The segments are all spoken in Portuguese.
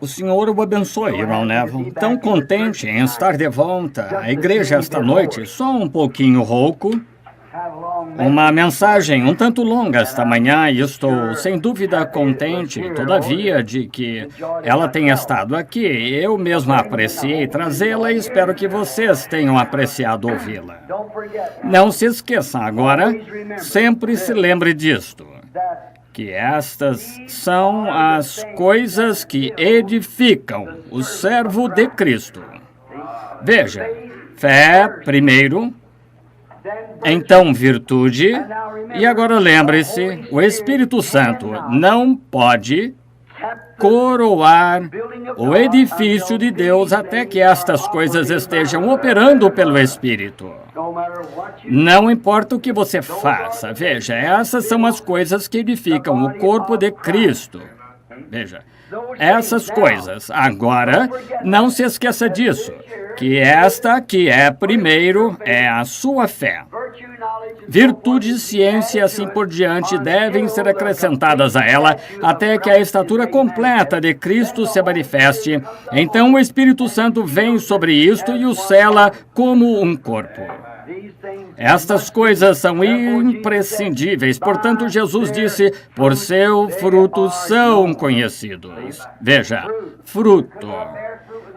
O Senhor o abençoe, irmão Neville. Tão contente em estar de volta à igreja esta noite, só um pouquinho rouco. Uma mensagem um tanto longa esta manhã e estou sem dúvida contente, todavia, de que ela tenha estado aqui. Eu mesmo apreciei trazê-la e espero que vocês tenham apreciado ouvi-la. Não se esqueçam agora, sempre se lembre disto, que estas são as coisas que edificam o servo de Cristo. Veja, fé primeiro, então virtude, e agora lembre-se, o Espírito Santo não pode coroar o edifício de Deus até que estas coisas estejam operando pelo Espírito. Não importa o que você faça, veja, essas são as coisas que edificam o corpo de Cristo. Veja, essas coisas. Agora, não se esqueça disso, que esta que é primeiro é a sua fé. Virtude, ciência e assim por diante devem ser acrescentadas a ela até que a estatura completa de Cristo se manifeste. Então o Espírito Santo vem sobre isto e o sela como um corpo. Estas coisas são imprescindíveis. Portanto, Jesus disse, por seu fruto são conhecidos. Veja, fruto.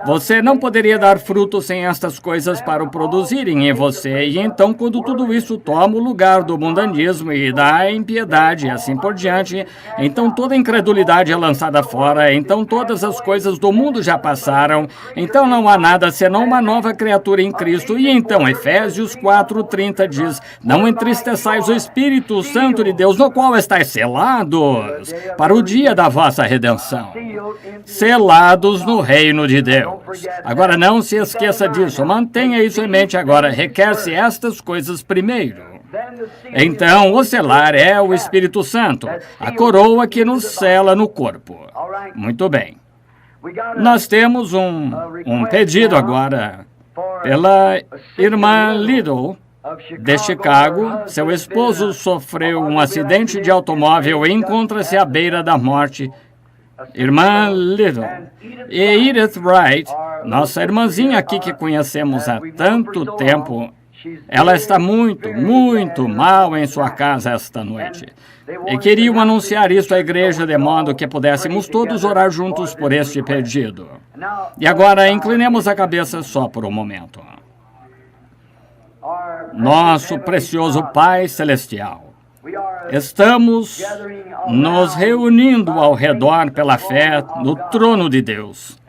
Você não poderia dar fruto sem estas coisas para o produzirem em você. E então, quando tudo isso toma o lugar do mundanismo e da impiedade e assim por diante, então toda incredulidade é lançada fora, então todas as coisas do mundo já passaram, então não há nada senão uma nova criatura em Cristo. E então, Efésios 4:30 diz, não entristeçais o Espírito Santo de Deus, no qual estáis selados para o dia da vossa redenção. Selados no reino de Deus. Agora, não se esqueça disso. Mantenha isso em mente agora. Requer-se estas coisas primeiro. Então, o selar é o Espírito Santo, a coroa que nos sela no corpo. Muito bem. Nós temos um pedido agora pela irmã Little, de Chicago. Seu esposo sofreu um acidente de automóvel e encontra-se à beira da morte. Irmã Little e Edith Wright, nossa irmãzinha aqui que conhecemos há tanto tempo, ela está muito mal em sua casa esta noite. E queriam anunciar isso à igreja de modo que pudéssemos todos orar juntos por este pedido. E agora, inclinemos a cabeça só por um momento. Nosso precioso Pai Celestial, estamos nos reunindo ao redor pela fé no trono de Deus.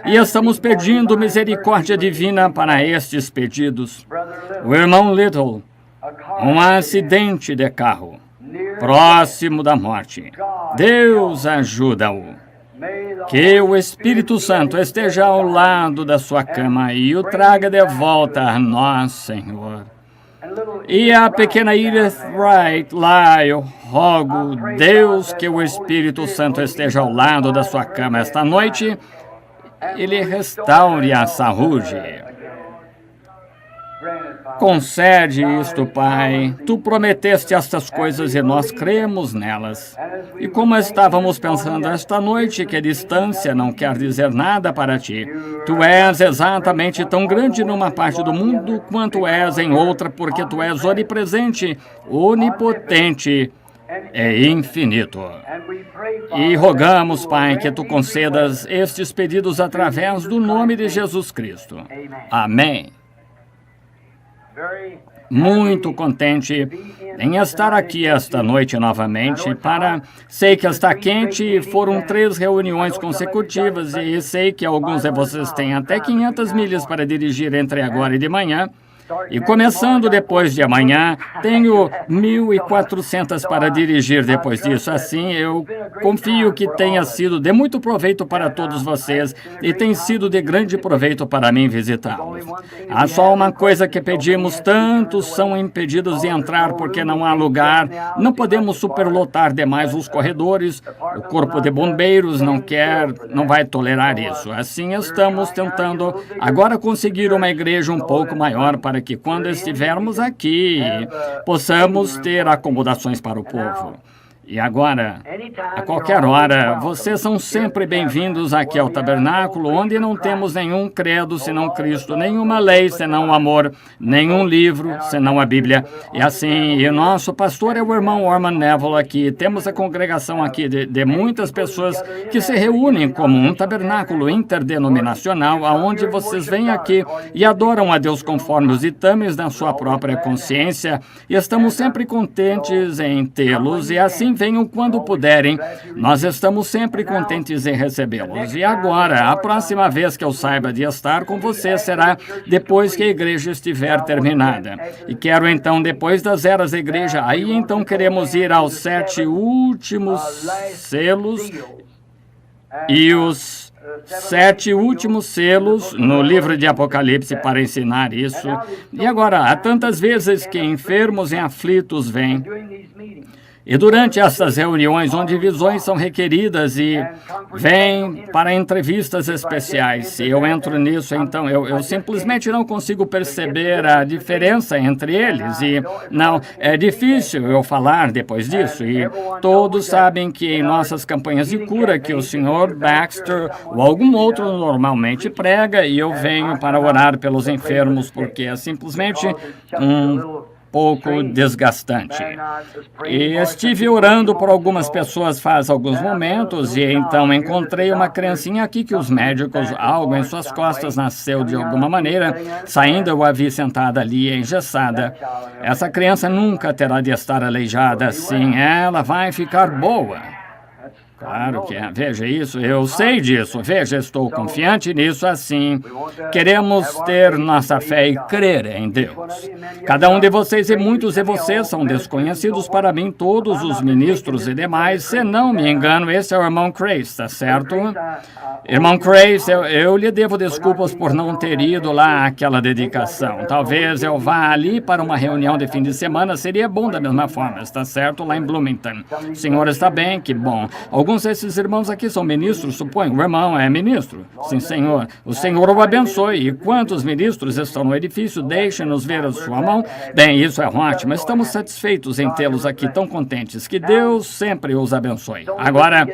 E estamos pedindo misericórdia divina para estes pedidos. O irmão Little, um acidente de carro, próximo da morte. Deus ajuda-o. Que o Espírito Santo esteja ao lado da sua cama e o traga de volta a nós, Senhor. E a pequena Edith Wright, lá eu rogo, Deus, que o Espírito Santo esteja ao lado da sua cama esta noite, ele restaure a saúde. Concede isto, Pai. Tu prometeste estas coisas e nós cremos nelas. E como estávamos pensando esta noite, que a distância não quer dizer nada para ti. Tu és exatamente tão grande numa parte do mundo quanto és em outra, porque tu és onipresente, onipotente e infinito. E rogamos, Pai, que tu concedas estes pedidos através do nome de Jesus Cristo. Amém. Muito contente em estar aqui esta noite novamente sei que está quente e foram 3 reuniões consecutivas e sei que alguns de vocês têm até 500 milhas para dirigir entre agora e de manhã. E começando depois de amanhã, tenho 1.400 para dirigir depois disso. Assim, eu confio que tenha sido de muito proveito para todos vocês e tem sido de grande proveito para mim visitá-los. Há só uma coisa que pedimos, tantos são impedidos de entrar porque não há lugar. Não podemos superlotar demais os corredores. O corpo de bombeiros não vai tolerar isso. Assim, estamos tentando agora conseguir uma igreja um pouco maior para que quando estivermos aqui, possamos ter acomodações para o povo. E agora, a qualquer hora, vocês são sempre bem-vindos aqui ao tabernáculo, onde não temos nenhum credo senão Cristo, nenhuma lei senão o amor, nenhum livro senão a Bíblia. E assim, e o nosso pastor é o irmão Orman Neville aqui. Temos a congregação aqui de muitas pessoas que se reúnem como um tabernáculo interdenominacional, aonde vocês vêm aqui e adoram a Deus conforme os ditames da sua própria consciência. E estamos sempre contentes em tê-los, e assim venham quando puderem. Nós estamos sempre contentes em recebê-los. E agora, a próxima vez que eu saiba de estar com você será depois que a igreja estiver terminada. E quero então, depois das eras da igreja, aí então queremos ir aos 7 últimos selos e os 7 últimos selos no livro de Apocalipse para ensinar isso. E agora, há tantas vezes que enfermos e aflitos vêm. E durante essas reuniões, onde visões são requeridas e vêm para entrevistas especiais, se eu entro nisso, então eu simplesmente não consigo perceber a diferença entre eles. E não, é difícil eu falar depois disso. E todos sabem que em nossas campanhas de cura, que o Sr. Baxter ou algum outro normalmente prega, e eu venho para orar pelos enfermos, porque é simplesmente um pouco desgastante. E estive orando por algumas pessoas faz alguns momentos, e então encontrei uma criancinha aqui que os médicos, algo em suas costas nasceu de alguma maneira. Saindo, eu a vi sentada ali, engessada. Essa criança nunca terá de estar aleijada assim. Ela vai ficar boa. Claro que é. Veja isso, eu sei disso. Veja, estou confiante nisso assim. Queremos ter nossa fé e crer em Deus. Cada um de vocês e muitos de vocês são desconhecidos para mim, todos os ministros e demais. Se não me engano, esse é o irmão Crace, está certo? Irmão Crace, eu lhe devo desculpas por não ter ido lá àquela dedicação. Talvez eu vá ali para uma reunião de fim de semana, seria bom da mesma forma, está certo? Lá em Bloomington. O senhor está bem? Que bom. Alguns desses irmãos aqui são ministros, suponho. O irmão é ministro? Sim, senhor. O senhor o abençoe. E quantos ministros estão no edifício? Deixe-nos ver a sua mão. Bem, isso é ótimo. Estamos satisfeitos em tê-los aqui, tão contentes. Que Deus sempre os abençoe. Agora,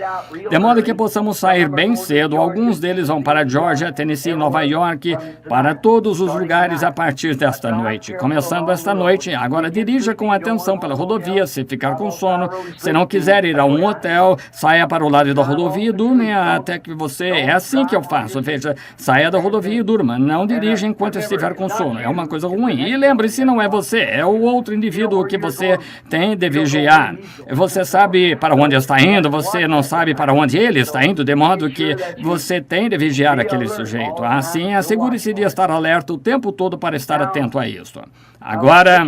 de modo que possamos sair bem cedo, alguns deles vão para Georgia, Tennessee, Nova York, para todos os lugares a partir desta noite. Começando esta noite, agora dirija com atenção pela rodovia, se ficar com sono. Se não quiser ir a um hotel, saia para o lado da rodovia e durma até que você... É assim que eu faço. Veja, saia da rodovia e durma. Não dirija enquanto estiver com sono. É uma coisa ruim. E lembre-se, não é você, é o outro indivíduo que você tem de vigiar. Você sabe para onde está indo, você não sabe para onde ele está indo, de modo que você tem de vigiar aquele sujeito. Assim, assegure-se de estar alerta o tempo todo para estar atento a isso. Agora,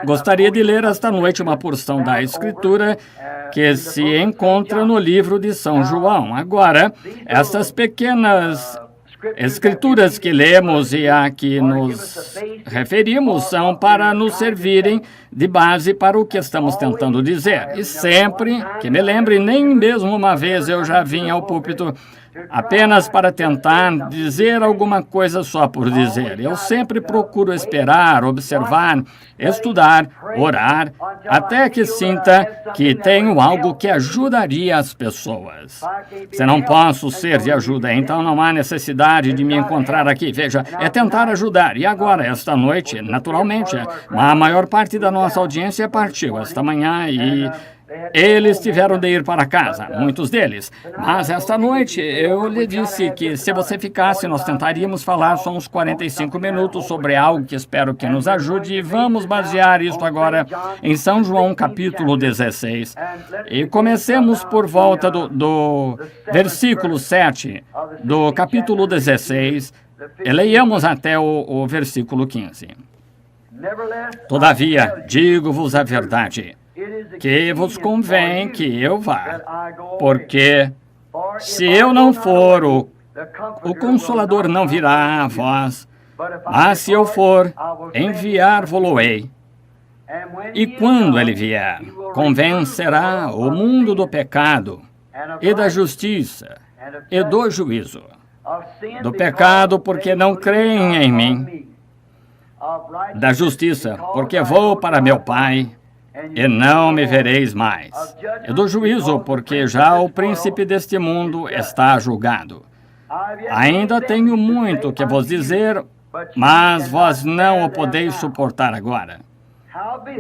gostaria de ler esta noite uma porção da Escritura que se encontra no livro de São João. Agora, essas pequenas escrituras que lemos e a que nos referimos são para nos servirem de base para o que estamos tentando dizer. E sempre que me lembre, nem mesmo uma vez eu já vim ao púlpito apenas para tentar dizer alguma coisa só por dizer. Eu sempre procuro esperar, observar, estudar, orar, até que sinta que tenho algo que ajudaria as pessoas. Se não posso ser de ajuda, então não há necessidade de me encontrar aqui. Veja, é tentar ajudar. E agora, esta noite, naturalmente, a maior parte da nossa audiência partiu esta manhã e eles tiveram de ir para casa, muitos deles. Mas esta noite eu lhe disse que se você ficasse, nós tentaríamos falar só uns 45 minutos sobre algo que espero que nos ajude. E vamos basear isso agora em São João, capítulo 16. E comecemos por volta do versículo 7 do capítulo 16. E leiamos até o versículo 15. Todavia, digo-vos a verdade, que vos convém que eu vá, porque se eu não for, o Consolador não virá a vós, mas se eu for, enviar-vos-ei. E quando ele vier, convencerá o mundo do pecado, e da justiça, e do juízo. Do pecado, porque não creem em mim. Da justiça, porque vou para meu Pai, e não me vereis mais. E do juízo, porque já o príncipe deste mundo está julgado. Ainda tenho muito que vos dizer, mas vós não o podeis suportar agora.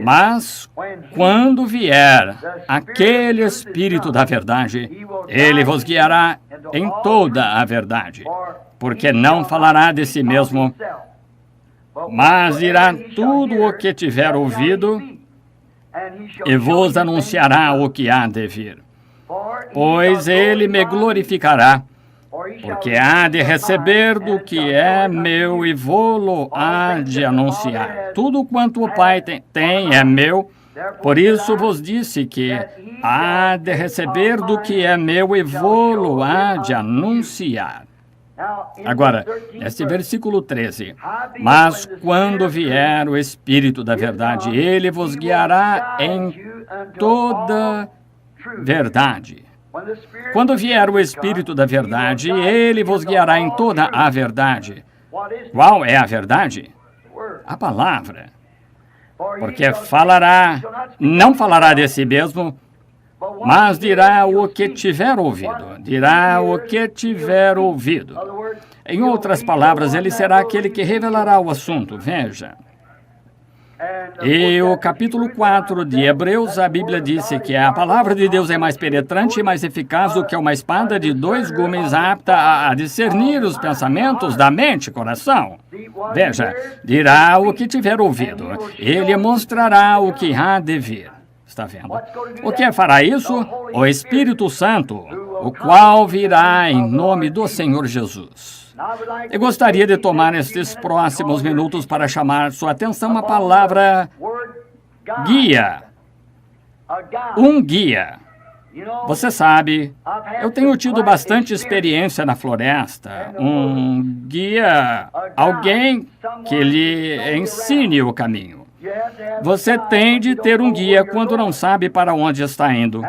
Mas, quando vier aquele Espírito da verdade, ele vos guiará em toda a verdade, porque não falará de si mesmo, mas dirá tudo o que tiver ouvido e vos anunciará o que há de vir. Pois ele me glorificará, porque há de receber do que é meu e vô-lo há de anunciar. Tudo quanto o Pai tem é meu, por isso vos disse que há de receber do que é meu e vô-lo há de anunciar. Agora, este versículo 13. Mas quando vier o Espírito da verdade, ele vos guiará em toda verdade. Quando vier o Espírito da verdade, ele vos guiará em toda a verdade. Qual é a verdade? A palavra. Porque não falará de si mesmo, mas dirá o que tiver ouvido. Dirá o que tiver ouvido. Em outras palavras, ele será aquele que revelará o assunto. Veja. E o capítulo 4 de Hebreus, a Bíblia disse que a palavra de Deus é mais penetrante e mais eficaz do que uma espada de 2 gumes, apta a discernir os pensamentos da mente e coração. Veja, dirá o que tiver ouvido. Ele mostrará o que há de vir. Está vendo? O que fará isso? O Espírito Santo, o qual virá em nome do Senhor Jesus. Eu gostaria de tomar estes próximos minutos para chamar sua atenção à palavra guia. Um guia. Você sabe, eu tenho tido bastante experiência na floresta. Um guia, alguém que lhe ensine o caminho. Você tem de ter um guia quando não sabe para onde está indo.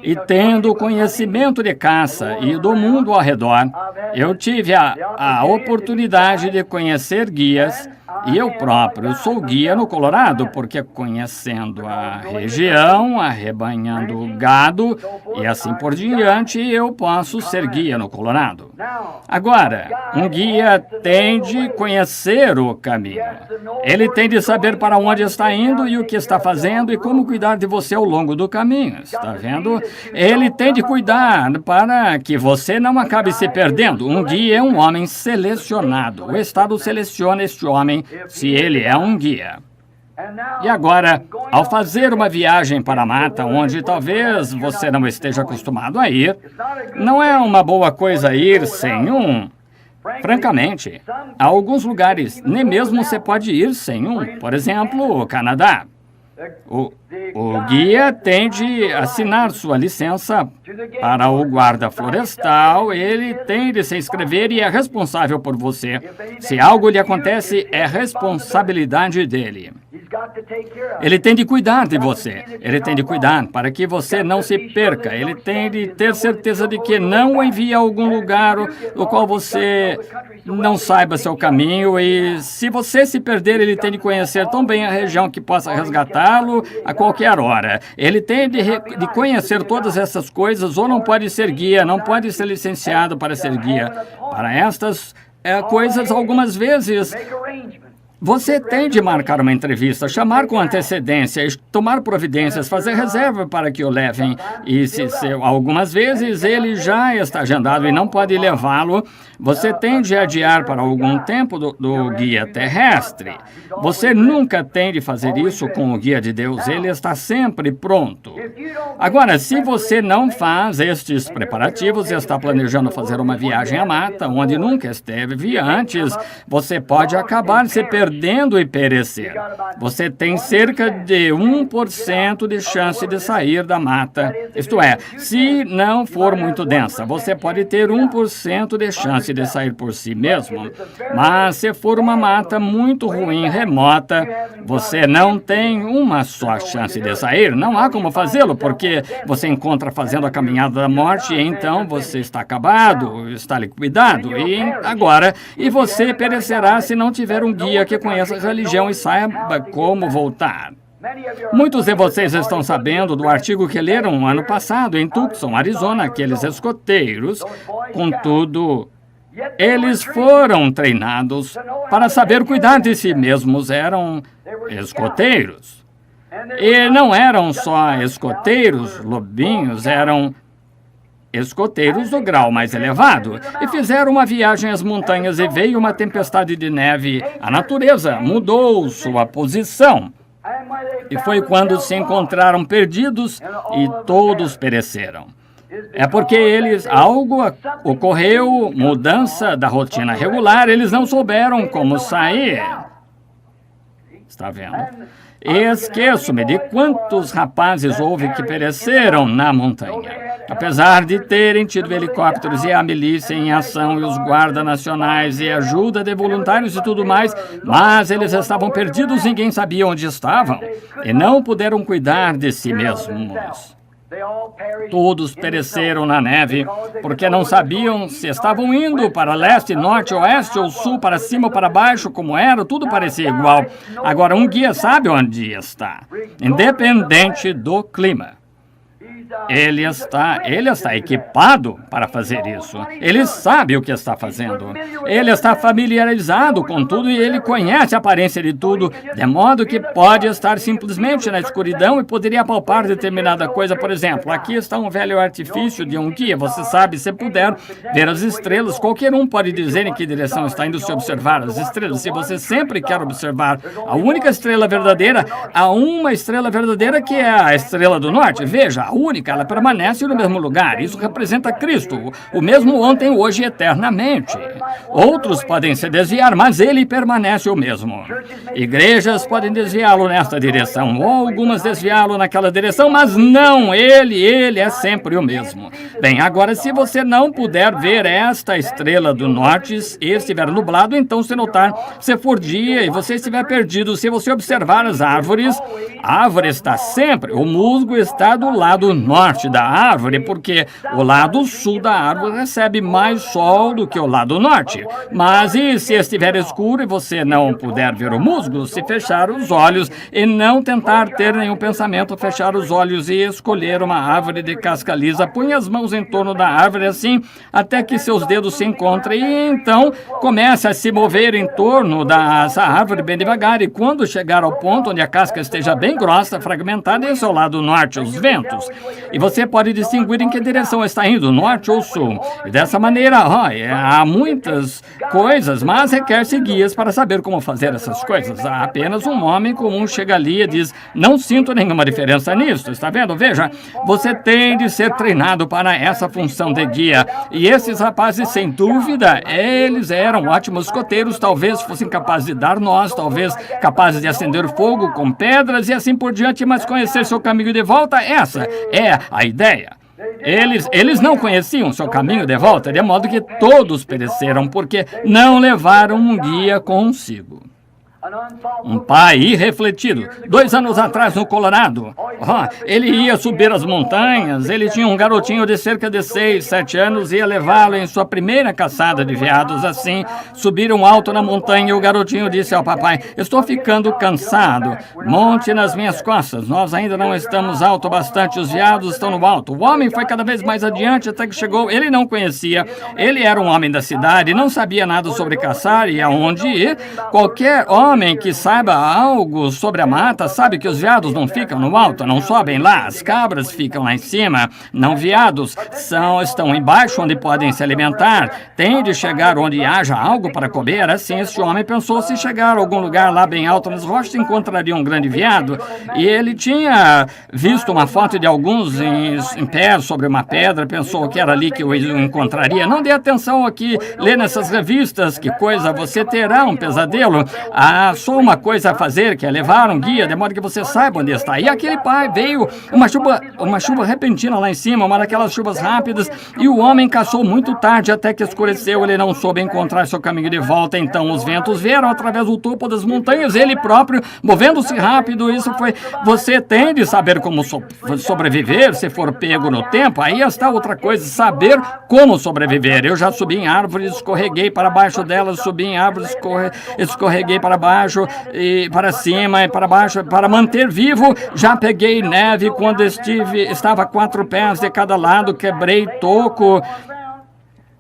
E tendo conhecimento de caça e do mundo ao redor, eu tive a oportunidade de conhecer guias, e eu próprio sou guia no Colorado, porque conhecendo a região, arrebanhando gado e assim por diante, eu posso ser guia no Colorado. Agora, um guia tem de conhecer o caminho. Ele tem de saber para onde está indo e o que está fazendo e como cuidar de você ao longo do caminho. Está vendo? Ele tem de cuidar para que você não acabe se perdendo. Um guia é um homem selecionado. O Estado seleciona este homem se ele é um guia. E agora, ao fazer uma viagem para a mata, onde talvez você não esteja acostumado a ir, não é uma boa coisa ir sem um. Francamente, há alguns lugares, nem mesmo você pode ir sem um. Por exemplo, o Canadá. O guia tem de assinar sua licença para o guarda florestal, ele tem de se inscrever e é responsável por você. Se algo lhe acontece, é responsabilidade dele. Ele tem de cuidar de você, ele tem de cuidar para que você não se perca, ele tem de ter certeza de que não o envia a algum lugar no qual você não saiba seu caminho, e se você se perder, ele tem de conhecer tão bem a região que possa resgatá-lo a qualquer hora. Ele tem de conhecer todas essas coisas, ou não pode ser guia, não pode ser licenciado para ser guia. Para estas coisas, algumas vezes, você tem de marcar uma entrevista, chamar com antecedência, tomar providências, fazer reserva para que o levem. E se algumas vezes ele já está agendado e não pode levá-lo, você tem de adiar para algum tempo do guia terrestre. Você nunca tem de fazer isso com o guia de Deus, ele está sempre pronto. Agora, se você não faz estes preparativos e está planejando fazer uma viagem à mata, onde nunca esteve antes, você pode acabar se perdendo e perecer. Você tem cerca de 1% de chance de sair da mata. Isto é, se não for muito densa, você pode ter 1% de chance de sair por si mesmo. Mas se for uma mata muito ruim, remota, você não tem uma só chance de sair. Não há como fazê-lo, porque você encontra fazendo a caminhada da morte e então você está acabado, está liquidado. E você perecerá se não tiver um guia que conheça a religião e saiba como voltar. Muitos de vocês estão sabendo do artigo que leram ano passado em Tucson, Arizona, aqueles escoteiros. Contudo, eles foram treinados para saber cuidar de si mesmos. Eram escoteiros. E não eram só escoteiros, lobinhos, eram escoteiros do grau mais elevado. E fizeram uma viagem às montanhas e veio uma tempestade de neve. A natureza mudou sua posição. E foi quando se encontraram perdidos e todos pereceram. É porque algo ocorreu, mudança da rotina regular, eles não souberam como sair. Está vendo? Esqueço-me de quantos rapazes houve que pereceram na montanha. Apesar de terem tido helicópteros e a milícia em ação e os guardas nacionais e ajuda de voluntários e tudo mais, mas eles estavam perdidos, ninguém sabia onde estavam e não puderam cuidar de si mesmos. Todos pereceram na neve, porque não sabiam se estavam indo para leste, norte, oeste ou sul, para cima ou para baixo, como era, tudo parecia igual. Agora, um guia sabe onde está, independente do clima. Ele está equipado para fazer isso. Ele sabe o que está fazendo. Ele está familiarizado com tudo e ele conhece a aparência de tudo, de modo que pode estar simplesmente na escuridão e poderia palpar determinada coisa. Por exemplo, aqui está um velho artifício de um guia. Você sabe, se puder ver as estrelas, qualquer um pode dizer em que direção está indo se observar as estrelas. Se você sempre quer observar a única estrela verdadeira, há uma estrela verdadeira que é a estrela do norte. Veja, a única. Ela permanece no mesmo lugar. Isso representa Cristo, o mesmo ontem, hoje e eternamente. Outros podem se desviar, mas ele permanece o mesmo. Igrejas podem desviá-lo nesta direção, ou algumas desviá-lo naquela direção, mas não, ele é sempre o mesmo. Bem, agora, se você não puder ver esta estrela do norte e estiver nublado, então se notar, se for dia e você estiver perdido, se você observar as árvores, a árvore está sempre, o musgo está do lado norte da árvore, porque o lado sul da árvore recebe mais sol do que o lado norte. Mas e se estiver escuro e você não puder ver o musgo, se fechar os olhos e não tentar ter nenhum pensamento, fechar os olhos e escolher uma árvore de casca lisa, põe as mãos em torno da árvore assim, até que seus dedos se encontrem e então comece a se mover em torno dessa árvore bem devagar e quando chegar ao ponto onde a casca esteja bem grossa, fragmentada, esse é o lado norte, os ventos. E você pode distinguir em que direção está indo, norte ou sul. E dessa maneira, há muitas coisas, mas requer-se guias para saber como fazer essas coisas. Há apenas um homem comum chega ali e diz, não sinto nenhuma diferença nisso, está vendo? Veja, você tem de ser treinado para essa função de guia. E esses rapazes, sem dúvida, eles eram ótimos escoteiros, talvez fossem capazes de dar nós, talvez capazes de acender fogo com pedras e assim por diante, mas conhecer seu caminho de volta, essa é a ideia. Eles não conheciam seu caminho de volta, de modo que todos pereceram, porque não levaram um guia consigo. Um pai irrefletido. 2 anos atrás, no Colorado, ele ia subir as montanhas. Ele tinha um garotinho de cerca de 6, 7 anos e ia levá-lo em sua primeira caçada de veados. Assim, subiram alto na montanha e o garotinho disse ao papai, estou ficando cansado. Monte nas minhas costas. Nós ainda não estamos alto bastante. Os veados estão no alto. O homem foi cada vez mais adiante até que chegou. Ele não conhecia. Ele era um homem da cidade, não sabia nada sobre caçar e aonde ir. Qualquer homem que saiba algo sobre a mata sabe que os veados não ficam no alto, não sobem lá. As cabras ficam lá em cima. Não veados estão embaixo onde podem se alimentar. Tem de chegar onde haja algo para comer. Assim, este homem pensou se chegar a algum lugar lá bem alto nas rochas, encontraria um grande veado. E ele tinha visto uma foto de alguns em pé sobre uma pedra, pensou que era ali que o encontraria. Não dê atenção aqui, lê nessas revistas, que coisa, você terá um pesadelo. Há só uma coisa a fazer, que é levar um guia, de modo que você saiba onde está. E aquele pai veio, uma chuva repentina lá em cima, uma daquelas chuvas rápidas, e o homem caçou muito tarde, até que escureceu, ele não soube encontrar seu caminho de volta, então os ventos vieram através do topo das montanhas, ele próprio, movendo-se rápido, isso foi, você tem de saber como sobreviver, se for pego no tempo, aí está outra coisa, saber como sobreviver. Eu já subi em árvores, escorreguei para baixo delas, subi em árvores, escorreguei para baixo baixo, e para cima e para baixo, para manter vivo. Já peguei neve quando estava a 4 pés de cada lado, quebrei toco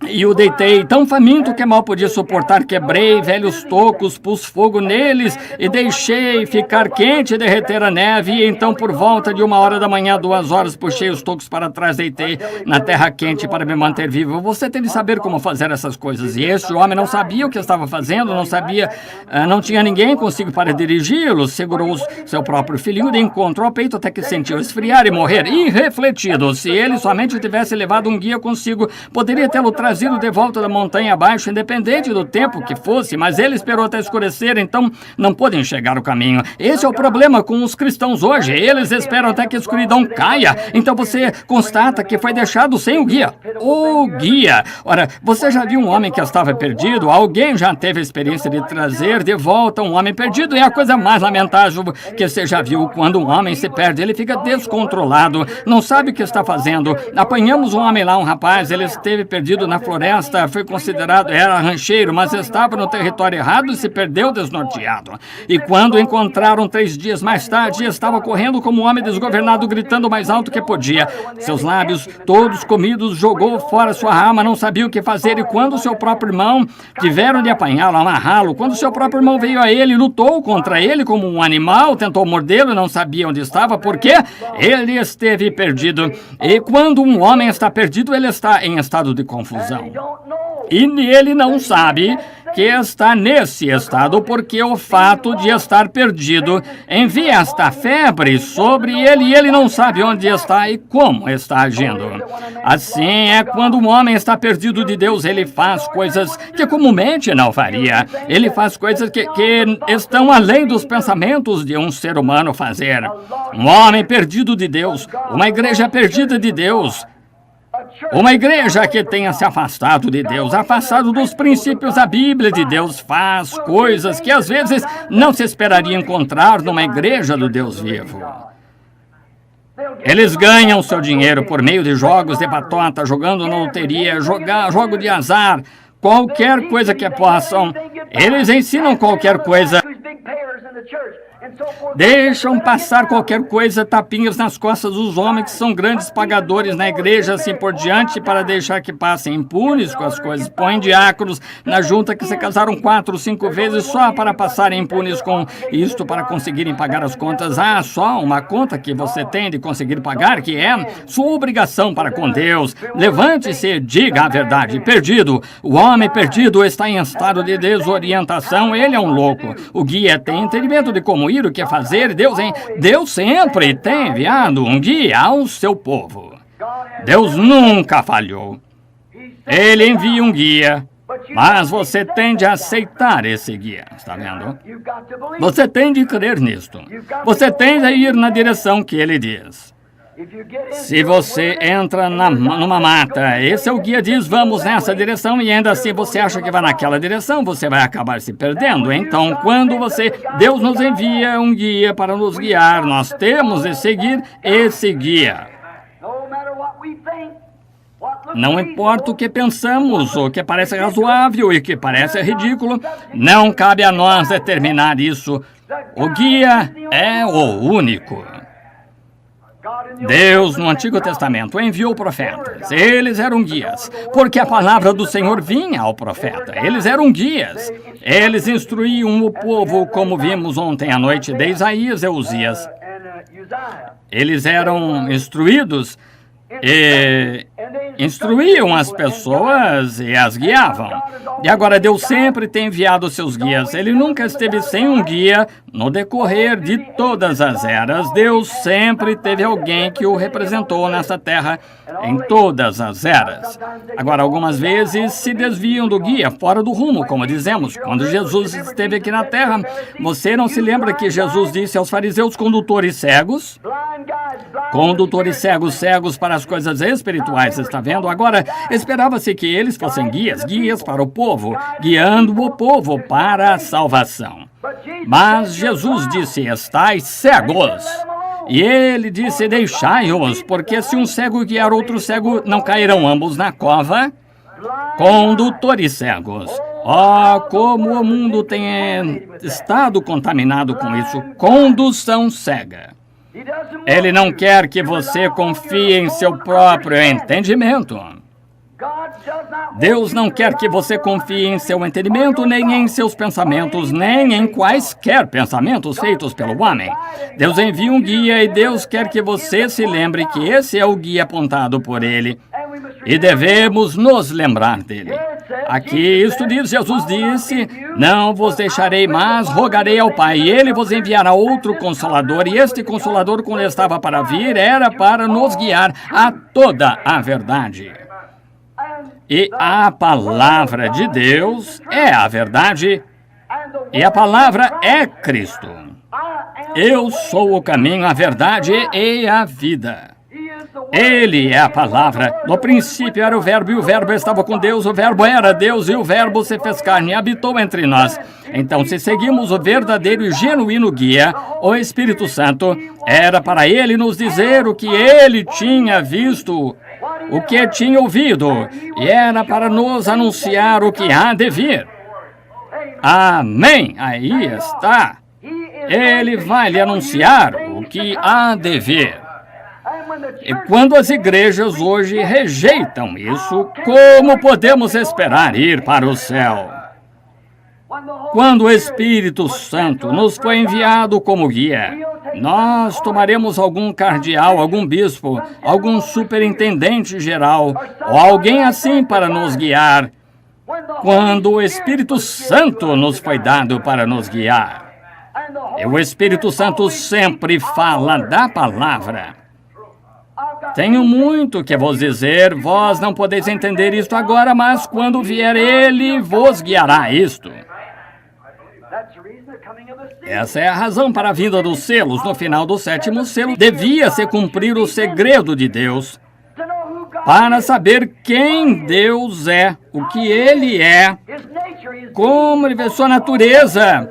e o deitei tão faminto que mal podia suportar. Quebrei velhos tocos, pus fogo neles e deixei ficar quente e derreter a neve. E então, por volta de 1 hora da manhã, 2 horas, puxei os tocos para trás, deitei na terra quente para me manter vivo. Você tem de saber como fazer essas coisas. E este homem não sabia o que estava fazendo, não sabia, não tinha ninguém consigo para dirigi-lo. Segurou seu próprio filhinho de encontro ao peito até que sentiu esfriar e morrer. Irrefletido, se ele somente tivesse levado um guia consigo, poderia tê-lo trazido de volta da montanha abaixo, independente do tempo que fosse, mas ele esperou até escurecer, então não pôde enxergar o caminho. Esse é o problema com os cristãos hoje. Eles esperam até que a escuridão caia, então você constata que foi deixado sem o guia. O guia! Ora, você já viu um homem que estava perdido? Alguém já teve a experiência de trazer de volta um homem perdido? É a coisa mais lamentável que você já viu. Quando um homem se perde, ele fica descontrolado, não sabe o que está fazendo. Apanhamos um homem lá, um rapaz, ele esteve perdido na floresta, foi considerado, era rancheiro, mas estava no território errado e se perdeu desnorteado. E quando encontraram 3 dias mais tarde, estava correndo como um homem desgovernado, gritando o mais alto que podia. Seus lábios todos comidos, jogou fora sua arma, não sabia o que fazer. E quando seu próprio irmão tiveram de apanhá-lo, amarrá-lo, quando seu próprio irmão veio a ele, lutou contra ele como um animal, tentou mordê-lo, não sabia onde estava, porque ele esteve perdido. E quando um homem está perdido, ele está em estado de confusão. E ele não sabe que está nesse estado, porque o fato de estar perdido envia esta febre sobre ele e ele não sabe onde está e como está agindo. Assim é quando um homem está perdido de Deus, ele faz coisas que comumente não faria. Ele faz coisas que estão além dos pensamentos de um ser humano fazer. Um homem perdido de Deus, uma igreja perdida de Deus, uma igreja que tenha se afastado de Deus, afastado dos princípios da Bíblia de Deus, faz coisas que às vezes não se esperaria encontrar numa igreja do Deus vivo. Eles ganham seu dinheiro por meio de jogos de batota, jogando na loteria, jogo de azar, qualquer coisa que possam. Eles ensinam qualquer coisa. Deixam passar qualquer coisa, tapinhas nas costas dos homens que são grandes pagadores na igreja, assim por diante, para deixar que passem impunes com as coisas. Põem diáconos na junta que se casaram 4 ou 5 vezes só para passarem impunes com isto, para conseguirem pagar as contas. Ah, só uma conta que você tem de conseguir pagar, que é sua obrigação para com Deus. Levante-se e diga a verdade. Perdido. O homem perdido está em estado de desorientação. Ele é um louco. O guia tem entendimento de como ir, o que fazer. Deus sempre tem enviado um guia ao seu povo. Deus nunca falhou. Ele envia um guia, mas você tem de aceitar esse guia, está vendo? Você tem de crer nisto. Você tem de ir na direção que ele diz. Se você entra numa mata, esse é o guia, diz vamos nessa direção, e ainda assim você acha que vai naquela direção, você vai acabar se perdendo. Então, quando Deus nos envia um guia para nos guiar, nós temos de seguir esse guia. Não importa o que pensamos, o que parece razoável e o que parece ridículo, não cabe a nós determinar isso. O guia é o único. Deus, no Antigo Testamento, enviou profetas. Eles eram guias, porque a palavra do Senhor vinha ao profeta. Eles eram guias. Eles instruíam o povo, como vimos ontem à noite, de Isaías e Uzias. Eles eram instruídos e instruíam as pessoas e as guiavam. E agora Deus sempre tem enviado seus guias. Ele nunca esteve sem um guia no decorrer de todas as eras. Deus sempre teve alguém que o representou nessa terra em todas as eras. Agora, algumas vezes se desviam do guia, fora do rumo, como dizemos. Quando Jesus esteve aqui na terra, você não se lembra que Jesus disse aos fariseus, condutores cegos? Condutores cegos, cegos para as coisas espirituais, está vendo? Agora, esperava-se que eles fossem guias para o povo, guiando o povo para a salvação. Mas Jesus disse, estais cegos. E ele disse, deixai-os, porque se um cego guiar outro cego, não cairão ambos na cova? Condutores cegos. Oh, como o mundo tem estado contaminado com isso. Condução cega. Ele não quer que você confie em seu próprio entendimento. Deus não quer que você confie em seu entendimento, nem em seus pensamentos, nem em quaisquer pensamentos feitos pelo homem. Deus envia um guia e Deus quer que você se lembre que esse é o guia apontado por Ele. E devemos nos lembrar dele. Aqui isto diz, Jesus disse, não vos deixarei, mas rogarei ao Pai, e Ele vos enviará outro Consolador, e este Consolador, quando estava para vir, era para nos guiar a toda a verdade. E a palavra de Deus é a verdade, e a palavra é Cristo. Eu sou o caminho, a verdade e a vida. Ele é a palavra. No princípio era o Verbo, e o Verbo estava com Deus, o Verbo era Deus, e o Verbo se fez carne e habitou entre nós. Então, se seguimos o verdadeiro e genuíno guia, o Espírito Santo, era para ele nos dizer o que ele tinha visto, o que tinha ouvido, e era para nos anunciar o que há de vir. Amém. Aí está. Ele vai lhe anunciar o que há de vir. E quando as igrejas hoje rejeitam isso, como podemos esperar ir para o céu? Quando o Espírito Santo nos foi enviado como guia, nós tomaremos algum cardeal, algum bispo, algum superintendente geral, ou alguém assim para nos guiar. Quando o Espírito Santo nos foi dado para nos guiar. E o Espírito Santo sempre fala da palavra. Tenho muito que vos dizer, vós não podeis entender isto agora, mas quando vier ele, vos guiará isto. Essa é a razão para a vinda dos selos. No final do 7º selo, devia-se cumprir o segredo de Deus, para saber quem Deus é, o que Ele é, como Ele vê sua natureza,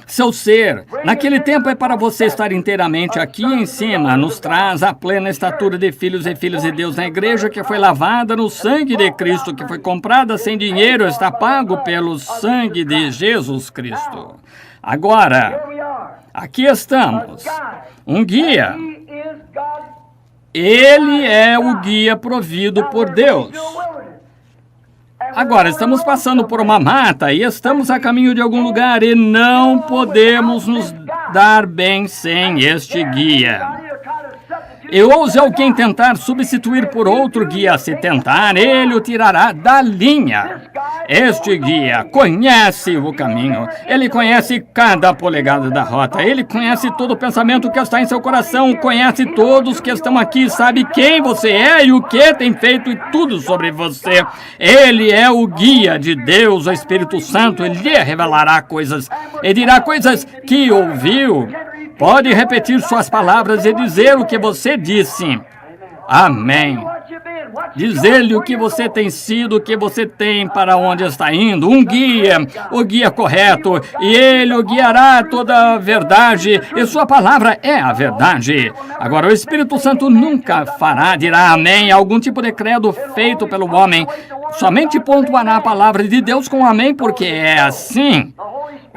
seu ser. Naquele tempo é para você estar inteiramente aqui em cima, nos traz a plena estatura de filhos e filhas de Deus na igreja, que foi lavada no sangue de Cristo, que foi comprada sem dinheiro, está pago pelo sangue de Jesus Cristo. Agora, aqui estamos, um guia. Ele é o guia provido por Deus. Agora, estamos passando por uma mata e estamos a caminho de algum lugar e não podemos nos dar bem sem este guia. E ouse alguém tentar substituir por outro guia. Se tentar, ele o tirará da linha. Este guia conhece o caminho. Ele conhece cada polegada da rota. Ele conhece todo o pensamento que está em seu coração. Conhece todos que estão aqui. Sabe quem você é e o que tem feito e tudo sobre você. Ele é o guia de Deus, o Espírito Santo. Ele lhe revelará coisas. Ele dirá coisas que ouviu. Pode repetir suas palavras e dizer o que você disse. Amém. Dizer-lhe o que você tem sido, o que você tem, para onde está indo. Um guia, o guia correto. E ele o guiará a toda a verdade. E sua palavra é a verdade. Agora, o Espírito Santo nunca fará, dirá amém, algum tipo de credo feito pelo homem. Somente pontuará a palavra de Deus com amém, porque é assim.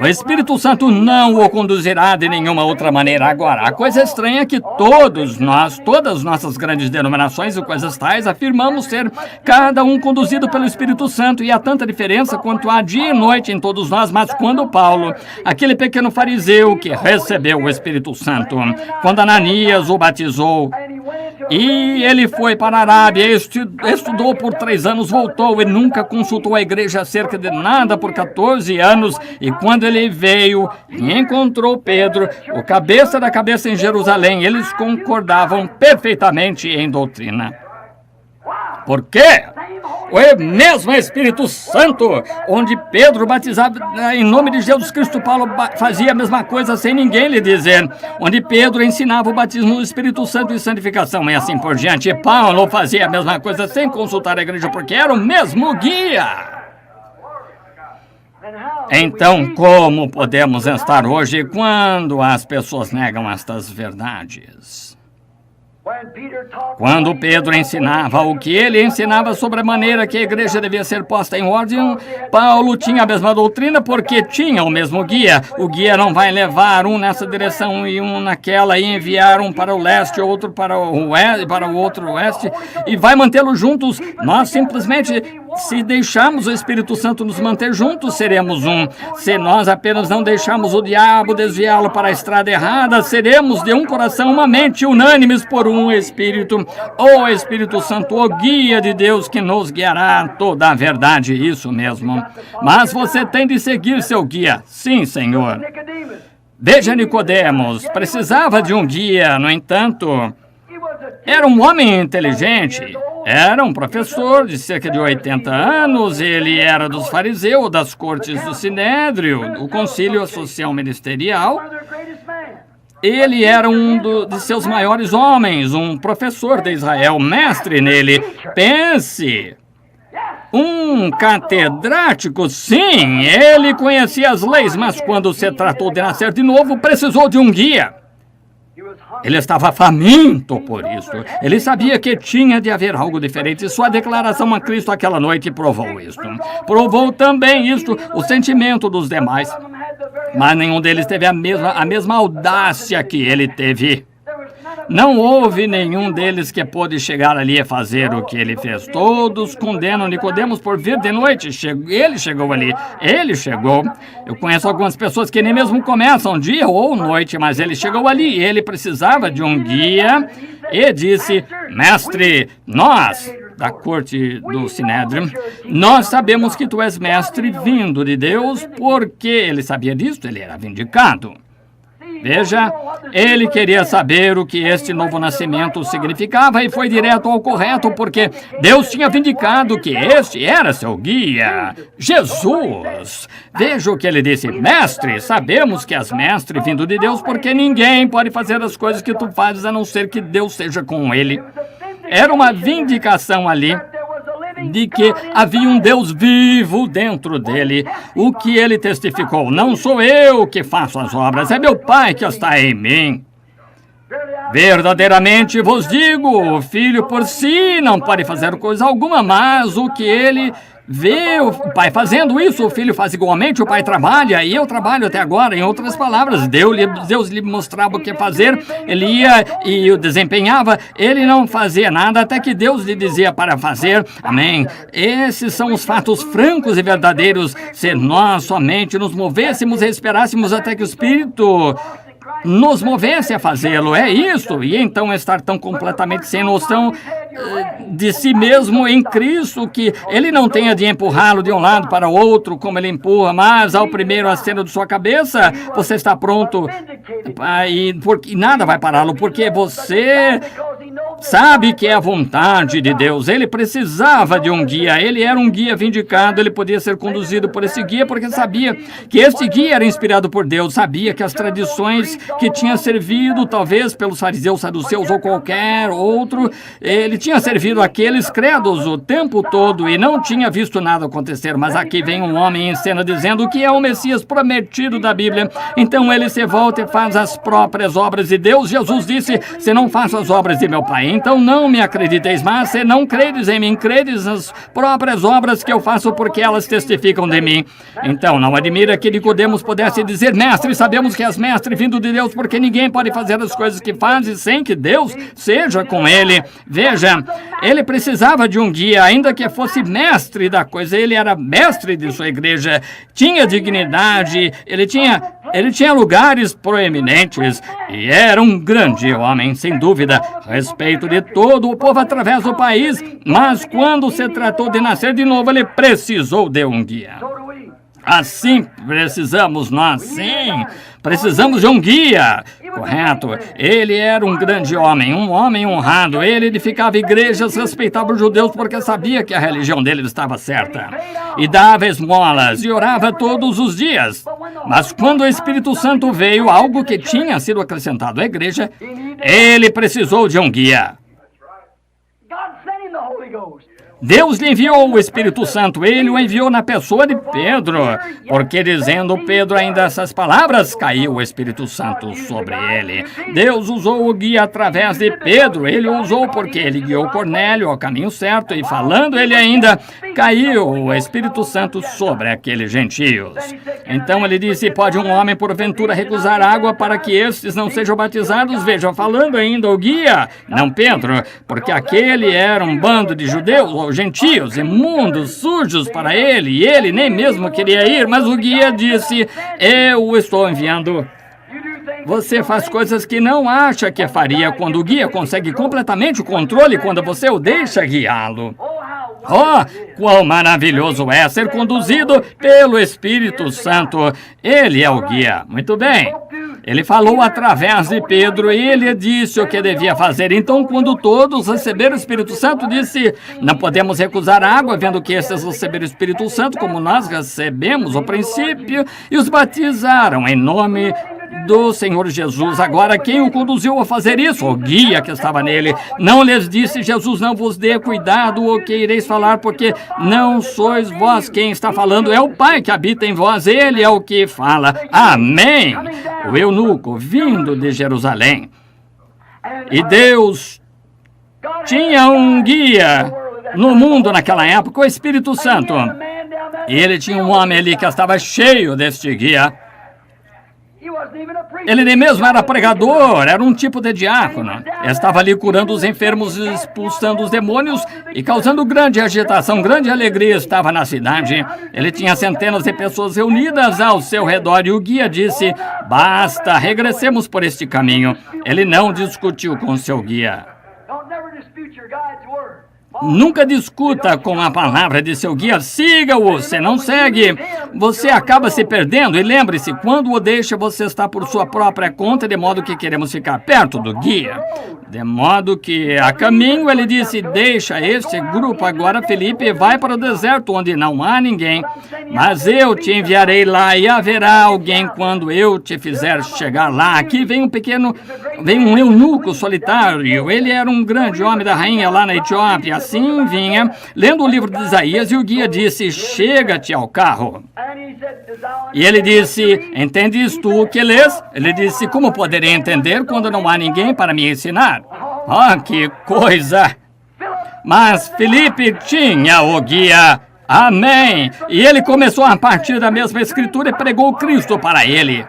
O Espírito Santo não o conduzirá de nenhuma outra maneira. Agora, a coisa estranha é que todos nós, todas as nossas grandes denominações e coisas tais, afirmamos ser cada um conduzido pelo Espírito Santo, e há tanta diferença quanto há dia e noite em todos nós. Mas quando Paulo, aquele pequeno fariseu que recebeu o Espírito Santo, quando Ananias o batizou, e ele foi para a Arábia, estudou por 3 anos, voltou e nunca consultou a igreja acerca de nada por 14 anos, e quando ele veio e encontrou Pedro, o cabeça da cabeça em Jerusalém, eles concordavam perfeitamente em doutrina. Por quê? O mesmo Espírito Santo, onde Pedro batizava em nome de Jesus Cristo, Paulo fazia a mesma coisa sem ninguém lhe dizer. Onde Pedro ensinava o batismo no Espírito Santo e santificação e assim por diante. Paulo fazia a mesma coisa sem consultar a igreja, porque era o mesmo guia. Então, como podemos estar hoje quando as pessoas negam estas verdades? Quando Pedro ensinava o que ele ensinava sobre a maneira que a igreja devia ser posta em ordem, Paulo tinha a mesma doutrina porque tinha o mesmo guia. O guia não vai levar um nessa direção e um naquela e enviar um para o leste, outro para o oeste, para o outro oeste e vai mantê-los juntos. Nós simplesmente, se deixarmos o Espírito Santo nos manter juntos, seremos um. Se nós apenas não deixarmos o diabo desviá-lo para a estrada errada, seremos de um coração, uma mente, unânimes por um Espírito. O Espírito Santo, o guia de Deus que nos guiará a toda a verdade, isso mesmo. Mas você tem de seguir seu guia. Sim, Senhor. Veja Nicodemos, precisava de um guia, no entanto, era um homem inteligente. Era um professor de cerca de 80 anos, ele era dos fariseus, das cortes do Sinédrio, do concílio social ministerial. Ele era de seus maiores homens, um professor de Israel, mestre nele. Pense, um catedrático, sim, ele conhecia as leis, mas quando se tratou de nascer de novo, precisou de um guia. Ele estava faminto por isso. Ele sabia que tinha de haver algo diferente. Sua declaração a Cristo aquela noite provou isto. Provou também isto, o sentimento dos demais. Mas nenhum deles teve a mesma audácia que ele teve. Não houve nenhum deles que pôde chegar ali a fazer o que ele fez. Todos condenam Nicodemos por vir de noite. Ele chegou ali. Ele chegou. Eu conheço algumas pessoas que nem mesmo começam dia ou noite, mas ele chegou ali. Ele precisava de um guia e disse: Mestre, nós, da corte do Sinédrio, nós sabemos que tu és mestre vindo de Deus, porque ele sabia disso, ele era vindicado. Veja, ele queria saber o que este novo nascimento significava e foi direto ao correto, porque Deus tinha vindicado que este era seu guia, Jesus. Veja o que ele disse: Mestre, sabemos que és mestre vindo de Deus, porque ninguém pode fazer as coisas que tu fazes a não ser que Deus seja com ele. Era uma vindicação ali de que havia um Deus vivo dentro dele. O que ele testificou: não sou eu que faço as obras, é meu Pai que está em mim. Verdadeiramente vos digo, o filho por si não pode fazer coisa alguma, mas o que ele vê o Pai fazendo isso, o Filho faz igualmente. O Pai trabalha e eu trabalho até agora. Em outras palavras, Deus lhe mostrava o que fazer, ele ia e o desempenhava. Ele não fazia nada até que Deus lhe dizia para fazer. Amém. Esses são os fatos francos e verdadeiros. Se nós somente nos movêssemos e esperássemos até que o Espírito nos movesse a fazê-lo, é isso. E então estar tão completamente sem noção de si mesmo em Cristo, que ele não tenha de empurrá-lo de um lado para o outro como ele empurra, mas ao primeiro aceno de sua cabeça, você está pronto e nada vai pará-lo, porque você sabe que é a vontade de Deus. Ele precisava de um guia, ele era um guia vindicado, ele podia ser conduzido por esse guia, porque sabia que este guia era inspirado por Deus, sabia que as tradições que tinha servido, talvez pelos fariseus, saduceus ou qualquer outro, ele tinha servido aqueles credos o tempo todo e não tinha visto nada acontecer. Mas aqui vem um homem em cena dizendo que é o Messias prometido da Bíblia. Então ele se volta e faz as próprias obras de Deus. Jesus disse: se não faço as obras de meu Pai, então não me acrediteis, mas se não credes em mim, credes nas próprias obras que eu faço, porque elas testificam de mim. Então não admira que Nicodemos pudesse dizer: Mestre, sabemos que és mestre vindo de Deus, porque ninguém pode fazer as coisas que faz sem que Deus seja com ele. Veja, ele precisava de um guia, ainda que fosse mestre da coisa. Ele era mestre de sua igreja, tinha dignidade, ele tinha lugares proeminentes e era um grande homem, sem dúvida, a respeito de todo o povo através do país. Mas quando se tratou de nascer de novo, ele precisou de um guia. Assim precisamos nós, sim. Precisamos de um guia, correto? Ele era um grande homem, um homem honrado. Ele edificava igrejas, respeitava os judeus porque sabia que a religião dele estava certa. E dava esmolas e orava todos os dias. Mas quando o Espírito Santo veio, algo que tinha sido acrescentado à igreja, ele precisou de um guia. Deus lhe enviou o Espírito Santo, ele o enviou na pessoa de Pedro, porque dizendo Pedro ainda essas palavras, caiu o Espírito Santo sobre ele. Deus usou o guia através de Pedro, ele o usou porque ele guiou Cornélio ao caminho certo e falando ele ainda, caiu o Espírito Santo sobre aqueles gentios. Então ele disse, pode um homem porventura recusar água para que estes não sejam batizados? Veja, falando ainda o guia, não Pedro, porque aquele era um bando de judeus ou gentios, imundos, sujos para ele, e ele nem mesmo queria ir, mas o guia disse, eu o estou enviando. Você faz coisas que não acha que faria quando o guia consegue completamente o controle quando você o deixa guiá-lo. Oh, quão maravilhoso é ser conduzido pelo Espírito Santo. Ele é o guia. Muito bem. Ele falou através de Pedro e ele disse o que devia fazer. Então, quando todos receberam o Espírito Santo, disse, não podemos recusar a água, vendo que estes receberam o Espírito Santo, como nós recebemos o princípio, e os batizaram em nome do Senhor Jesus. Agora, quem o conduziu a fazer isso? O guia que estava nele. Não lhes disse Jesus, não vos dê cuidado o que ireis falar, porque não sois vós quem está falando, é o Pai que habita em vós, ele é o que fala. Amém! O eunuco vindo de Jerusalém. E Deus tinha um guia no mundo naquela época, o Espírito Santo. E ele tinha um homem ali que estava cheio deste guia. Ele nem mesmo era pregador, era um tipo de diácono. Estava ali curando os enfermos, expulsando os demônios e causando grande agitação, grande alegria estava na cidade. Ele tinha centenas de pessoas reunidas ao seu redor e o guia disse, basta, regressemos por este caminho. Ele não discutiu com seu guia. Nunca discuta com a palavra de seu guia, siga-o, se não segue, você acaba se perdendo e lembre-se, quando o deixa, você está por sua própria conta, de modo que queremos ficar perto do guia. De modo que, a caminho, ele disse, deixa este grupo agora, Felipe, e vai para o deserto, onde não há ninguém, mas eu te enviarei lá e haverá alguém quando eu te fizer chegar lá. Aqui vem um eunuco solitário, ele era um grande homem da rainha lá na Etiópia. Assim vinha, lendo o livro de Isaías, e o guia disse, chega-te ao carro. E ele disse, entendes tu o que lês? Ele disse, como poderei entender quando não há ninguém para me ensinar? Ah, que coisa! Mas Felipe tinha o guia. Amém! E ele começou a partir da mesma escritura e pregou Cristo para ele.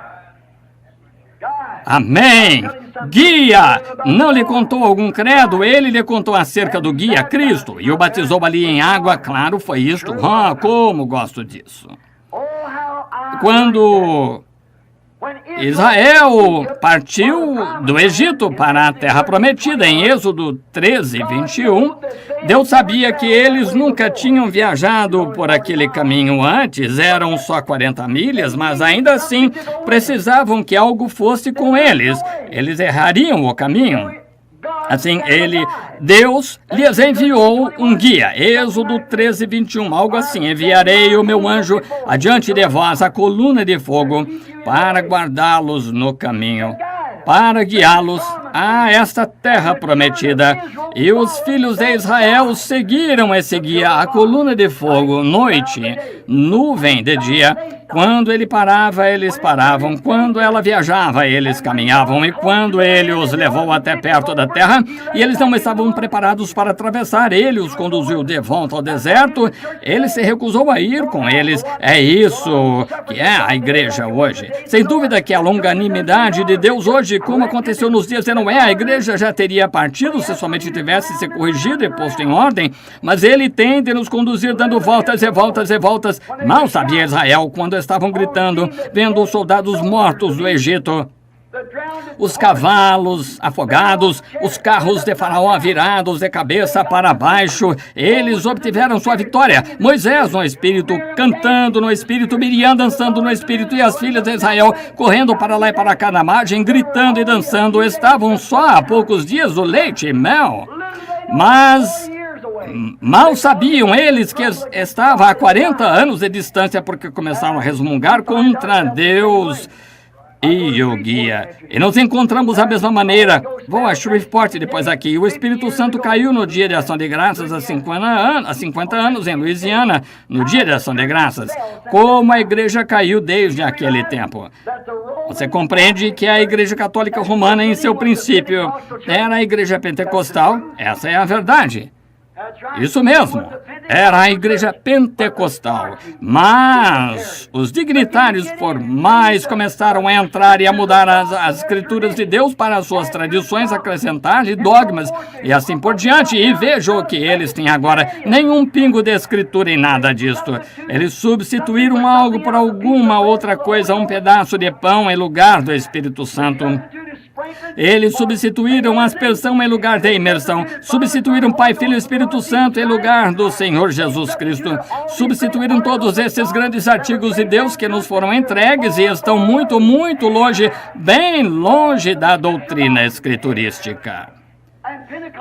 Amém! Guia! Não lhe contou algum credo, ele lhe contou acerca do guia Cristo e o batizou ali em água, claro, foi isto. Ah, como gosto disso. Quando Israel partiu do Egito para a terra prometida, em Êxodo 13, 21, Deus sabia que eles nunca tinham viajado por aquele caminho antes, eram só 40 milhas, mas ainda assim precisavam que algo fosse com eles. Eles errariam o caminho. Assim, Deus lhes enviou um guia. Êxodo 13, 21, algo assim. Enviarei o meu anjo adiante de vós, a coluna de fogo, para guardá-los no caminho, para guiá-los a esta terra prometida. E os filhos de Israel seguiram esse guia, a coluna de fogo, noite, nuvem de dia. Quando ele parava, eles paravam. Quando ela viajava, eles caminhavam. E quando ele os levou até perto da terra, e eles não estavam preparados para atravessar, ele os conduziu de volta ao deserto. Ele se recusou a ir com eles. É isso que é a igreja hoje. Sem dúvida que a longanimidade de Deus hoje, como aconteceu nos dias de Noé, a igreja já teria partido se somente tivesse se corrigido e posto em ordem. Mas ele tem de nos conduzir dando voltas e voltas e voltas. Mal sabia Israel quando estavam gritando, vendo os soldados mortos do Egito, os cavalos afogados, os carros de Faraó virados de cabeça para baixo. Eles obtiveram sua vitória. Moisés no Espírito, cantando no Espírito, Miriam dançando no Espírito, e as filhas de Israel correndo para lá e para cá na margem, gritando e dançando. Estavam só há poucos dias do leite e mel. Mas mal sabiam eles que estava a 40 anos de distância, porque começaram a resmungar contra Deus. e o guia. E nos encontramos da mesma maneira. Vou a Shreveport depois aqui. O Espírito Santo caiu no dia de ação de graças há 50 anos em Louisiana, no dia de ação de graças. Como a igreja caiu desde aquele tempo. Você compreende que a Igreja Católica Romana, em seu princípio, era a Igreja Pentecostal? Essa é a verdade. Isso mesmo, era a igreja pentecostal, mas os dignitários formais começaram a entrar e a mudar as escrituras de Deus para as suas tradições, acrescentar-lhe dogmas e assim por diante. E veja o que eles têm agora, nenhum pingo de escritura em nada disto. Eles substituíram algo por alguma outra coisa, um pedaço de pão em lugar do Espírito Santo. Eles substituíram a aspersão em lugar da imersão. Substituíram Pai, Filho e Espírito Santo em lugar do Senhor Jesus Cristo. Substituíram todos esses grandes artigos de Deus que nos foram entregues e estão muito, muito longe, bem longe da doutrina escriturística.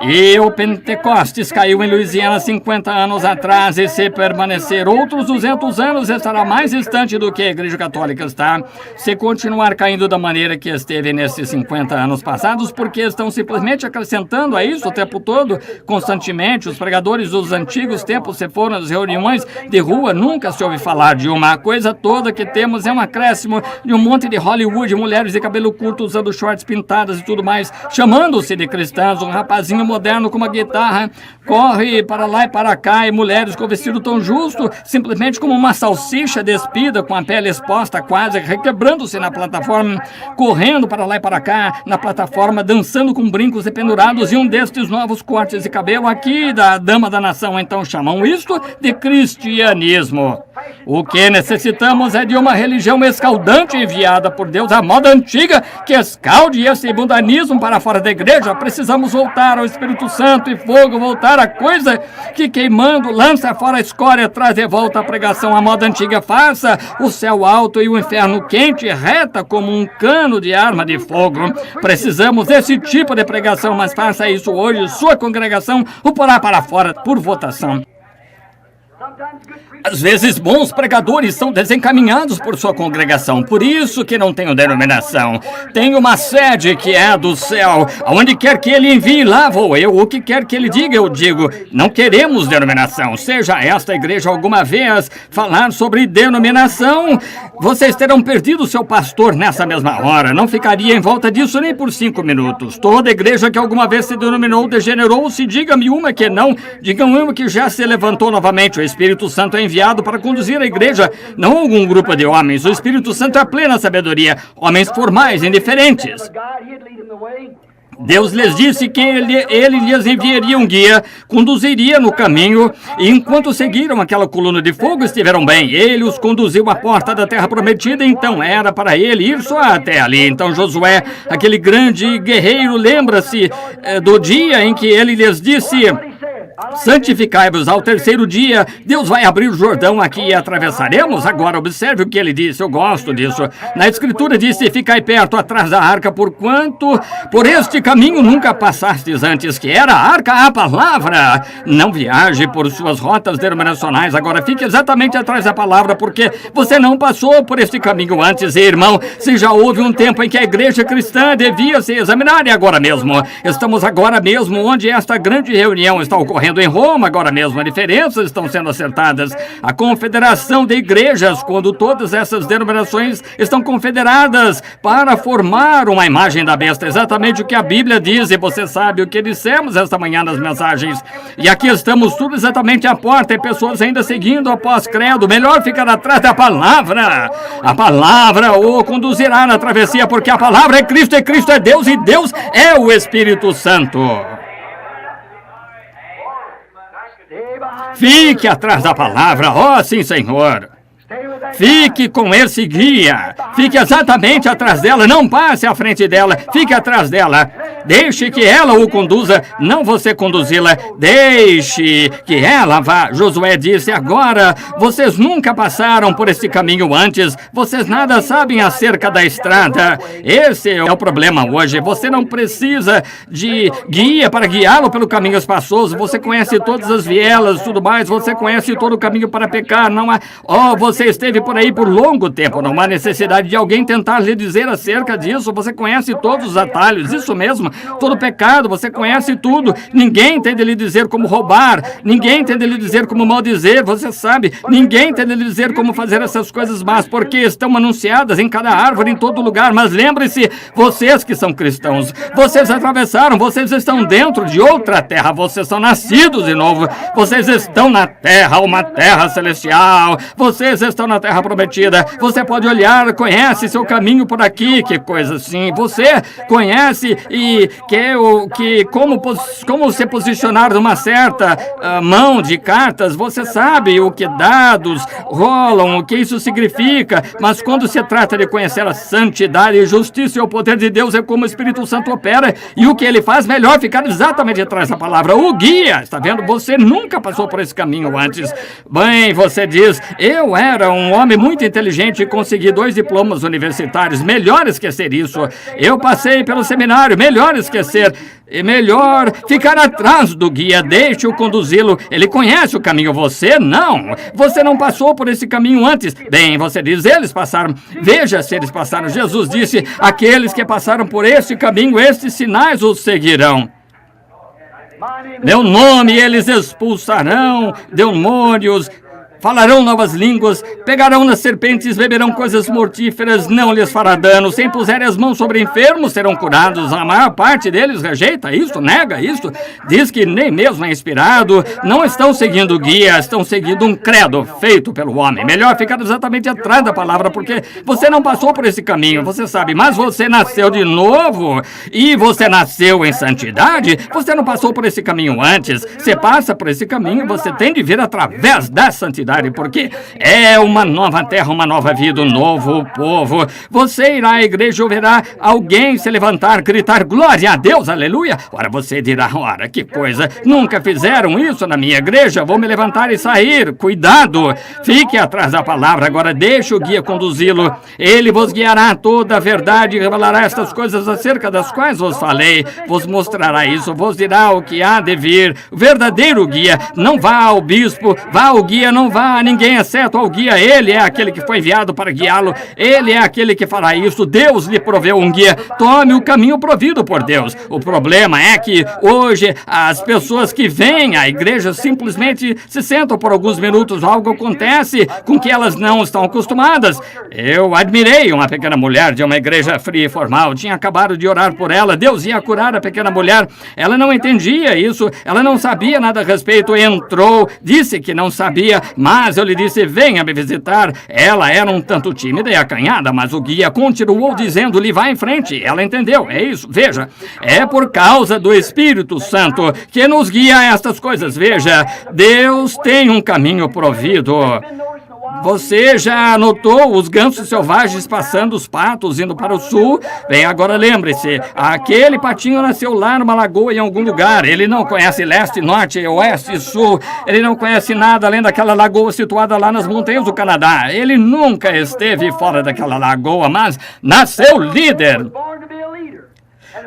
E o Pentecostes caiu em Louisiana 50 anos atrás, e se permanecer outros 200 anos, estará mais distante do que a Igreja Católica está. Se continuar caindo da maneira que esteve nesses 50 anos passados, porque estão simplesmente acrescentando a isso o tempo todo, constantemente. Os pregadores dos antigos tempos se foram às reuniões de rua, nunca se ouve falar de uma coisa toda que temos, é um acréscimo de um monte de Hollywood, mulheres de cabelo curto usando shorts pintadas e tudo mais, chamando-se de cristãs. Um rapazinho moderno com uma guitarra corre para lá e para cá, e mulheres com vestido tão justo, simplesmente como uma salsicha despida, com a pele exposta, quase requebrando-se na plataforma, correndo para lá e para cá na plataforma, dançando com brincos e pendurados, e um destes novos cortes de cabelo aqui da dama da nação. Então chamam isto de cristianismo. O que necessitamos é de uma religião escaldante enviada por Deus, a moda antiga, que escalde esse mundanismo para fora da igreja. Precisamos voltar ao Espírito Santo e fogo, voltar à coisa que queimando lança fora a escória, traz de volta a pregação à moda antiga. Faça o céu alto e o inferno quente, reta como um cano de arma de fogo. Precisamos desse tipo de pregação, mas faça isso hoje. Sua congregação o porá para fora por votação. Às vezes, bons pregadores são desencaminhados por sua congregação. Por isso que não tenho denominação. Tenho uma sede que é do céu. Aonde quer que ele envie, lá vou eu. O que quer que ele diga, eu digo. Não queremos denominação. Seja esta igreja alguma vez falar sobre denominação, vocês terão perdido seu pastor nessa mesma hora. Não ficaria em volta disso nem por 5 minutos. Toda igreja que alguma vez se denominou degenerou-se. Diga-me uma que não. Digam uma que já se levantou novamente. O Espírito Santo é enviado para conduzir a igreja, não algum grupo de homens. O Espírito Santo é a plena sabedoria, homens formais, indiferentes. Deus lhes disse que ele lhes enviaria um guia, conduziria no caminho, e enquanto seguiram aquela coluna de fogo, estiveram bem. Ele os conduziu à porta da terra prometida, então era para ele ir só até ali. Então Josué, aquele grande guerreiro, lembra-se do dia em que ele lhes disse: santificai-vos. Ao terceiro dia, Deus vai abrir o Jordão aqui e atravessaremos. Agora, observe o que ele disse, eu gosto disso. Na Escritura disse: ficai perto atrás da arca, porquanto por este caminho nunca passastes antes, que era a arca, a palavra. Não viaje por suas rotas denominacionais, agora fique exatamente atrás da palavra, porque você não passou por este caminho antes. E, irmão, se já houve um tempo em que a igreja cristã devia se examinar, e agora mesmo. Estamos agora mesmo onde esta grande reunião está ocorrendo em Roma, agora mesmo. As diferenças estão sendo acertadas. A confederação de igrejas, quando todas essas denominações estão confederadas para formar uma imagem da besta, exatamente o que a Bíblia diz, e você sabe o que dissemos esta manhã nas mensagens. E aqui estamos tudo exatamente à porta, e pessoas ainda seguindo após credo. Melhor ficar atrás da palavra. A palavra o conduzirá na travessia, porque a palavra é Cristo, e Cristo é Deus, e Deus é o Espírito Santo. Fique atrás da palavra, ó sim, Senhor. Fique com esse guia. Fique exatamente atrás dela. Não passe à frente dela. Fique atrás dela. Deixe que ela o conduza, não você conduzi-la. Deixe que ela vá. Josué disse: agora, vocês nunca passaram por esse caminho antes. Vocês nada sabem acerca da estrada. Esse é o problema hoje. Você não precisa de guia para guiá-lo pelo caminho espaçoso. Você conhece todas as vielas e tudo mais. Você conhece todo o caminho para pecar. Não há... você esteve esteve por aí por longo tempo. Não há necessidade de alguém tentar lhe dizer acerca disso. Você conhece todos os atalhos, isso mesmo. Todo pecado, você conhece tudo. Ninguém tem de lhe dizer como roubar. Ninguém tem de lhe dizer como maldizer, você sabe. Ninguém tem de lhe dizer como fazer essas coisas más, porque estão anunciadas em cada árvore, em todo lugar. Mas lembre-se, vocês que são cristãos, vocês atravessaram, vocês estão dentro de outra terra, vocês são nascidos de novo, vocês estão na terra, uma terra celestial, vocês estão na terra prometida. Você pode olhar, conhece seu caminho por aqui, que coisa assim. Você conhece e como se posicionar numa certa mão de cartas. Você sabe o que dados rolam, o que isso significa. Mas quando se trata de conhecer a santidade, justiça e o poder de Deus, é como o Espírito Santo opera e o que ele faz, melhor ficar exatamente atrás da palavra. O guia, está vendo? Você nunca passou por esse caminho antes. Bem, você diz, eu era um homem muito inteligente e consegui 2 diplomas universitários. Melhor esquecer isso. Eu passei pelo seminário. Melhor esquecer. É melhor ficar atrás do guia. Deixe-o conduzi-lo. Ele conhece o caminho. Você não. Você não passou por esse caminho antes. Bem, você diz, eles passaram. Veja se eles passaram. Jesus disse, aqueles que passaram por esse caminho, estes sinais os seguirão. Meu nome eles expulsarão demônios, falarão novas línguas, pegarão nas serpentes, beberão coisas mortíferas, não lhes fará dano. Se impuserem as mãos sobre enfermos, serão curados. A maior parte deles rejeita isso, nega isso, diz que nem mesmo é inspirado. Não estão seguindo o guia, estão seguindo um credo feito pelo homem. Melhor ficar exatamente atrás da palavra, porque você não passou por esse caminho, você sabe, mas você nasceu de novo e você nasceu em santidade. Você não passou por esse caminho antes. Você passa por esse caminho, você tem de vir através da santidade, porque é uma nova terra, uma nova vida, um novo povo. Você irá à igreja e ouvirá alguém se levantar, gritar glória a Deus, aleluia. Ora, você dirá, ora, que coisa, nunca fizeram isso na minha igreja, vou me levantar e sair. Cuidado, fique atrás da palavra. Agora deixe o guia conduzi-lo. Ele vos guiará toda a verdade e revelará estas coisas acerca das quais vos falei. Vos mostrará isso, vos dirá o que há de vir. O verdadeiro guia. Não vá ao bispo, vá ao guia, não vá a ninguém exceto ao guia. Ele é aquele que foi enviado para guiá-lo. Ele é aquele que fará isso. Deus lhe proveu um guia. Tome o caminho provido por Deus. O problema é que hoje as pessoas que vêm à igreja simplesmente se sentam por alguns minutos. Algo acontece com que elas não estão acostumadas. Eu admirei uma pequena mulher de uma igreja fria e formal. Tinha acabado de orar por ela. Deus ia curar a pequena mulher. Ela não entendia isso. Ela não sabia nada a respeito. Entrou, disse que não sabia, mas eu lhe disse, venha me visitar. Ela era um tanto tímida e acanhada, mas o guia continuou dizendo-lhe, vá em frente. Ela entendeu, é isso. Veja, é por causa do Espírito Santo que nos guia a estas coisas. Veja, Deus tem um caminho provido. Você já notou os gansos selvagens passando, os patos indo para o sul? Bem, agora lembre-se, aquele patinho nasceu lá numa lagoa em algum lugar. Ele não conhece leste, norte, oeste e sul. Ele não conhece nada além daquela lagoa situada lá nas montanhas do Canadá. Ele nunca esteve fora daquela lagoa, mas nasceu líder.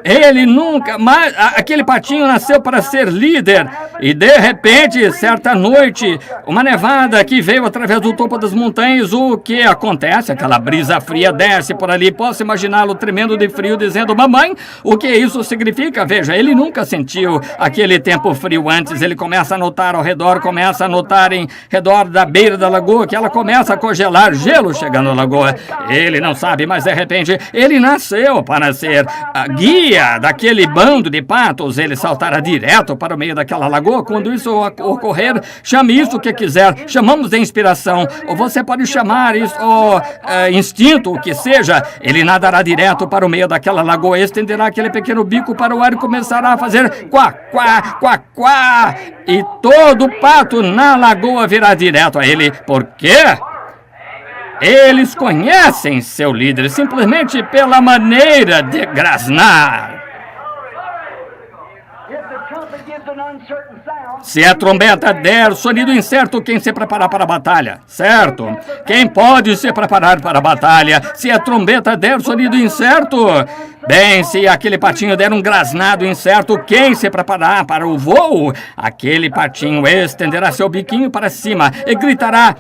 Ele nunca, mas aquele patinho nasceu para ser líder. E de repente, certa noite, uma nevada que veio através do topo das montanhas. O que acontece? Aquela brisa fria desce por ali. Posso imaginá-lo tremendo de frio, dizendo, mamãe, o que isso significa? Veja, ele nunca sentiu aquele tempo frio antes. Ele começa a notar ao redor, começa a notar em redor da beira da lagoa, que ela começa a congelar, gelo chegando à lagoa. Ele não sabe, mas de repente, ele nasceu para ser a guia daquele bando de patos. Ele saltará direto para o meio daquela lagoa. Quando isso ocorrer, chame isso que quiser. Chamamos de inspiração, ou você pode chamar isso instinto, o que seja. Ele nadará direto para o meio daquela lagoa, estenderá aquele pequeno bico para o ar e começará a fazer quá, quá, quá, quá. E todo pato na lagoa virá direto a ele. Por quê? Eles conhecem seu líder simplesmente pela maneira de grasnar. Se a trombeta der sonido incerto, quem se preparar para a batalha? Certo. Quem pode se preparar para a batalha? Se a trombeta der sonido incerto? Bem, se aquele patinho der um grasnado incerto, quem se preparar para o voo? Aquele patinho estenderá seu biquinho para cima e gritará,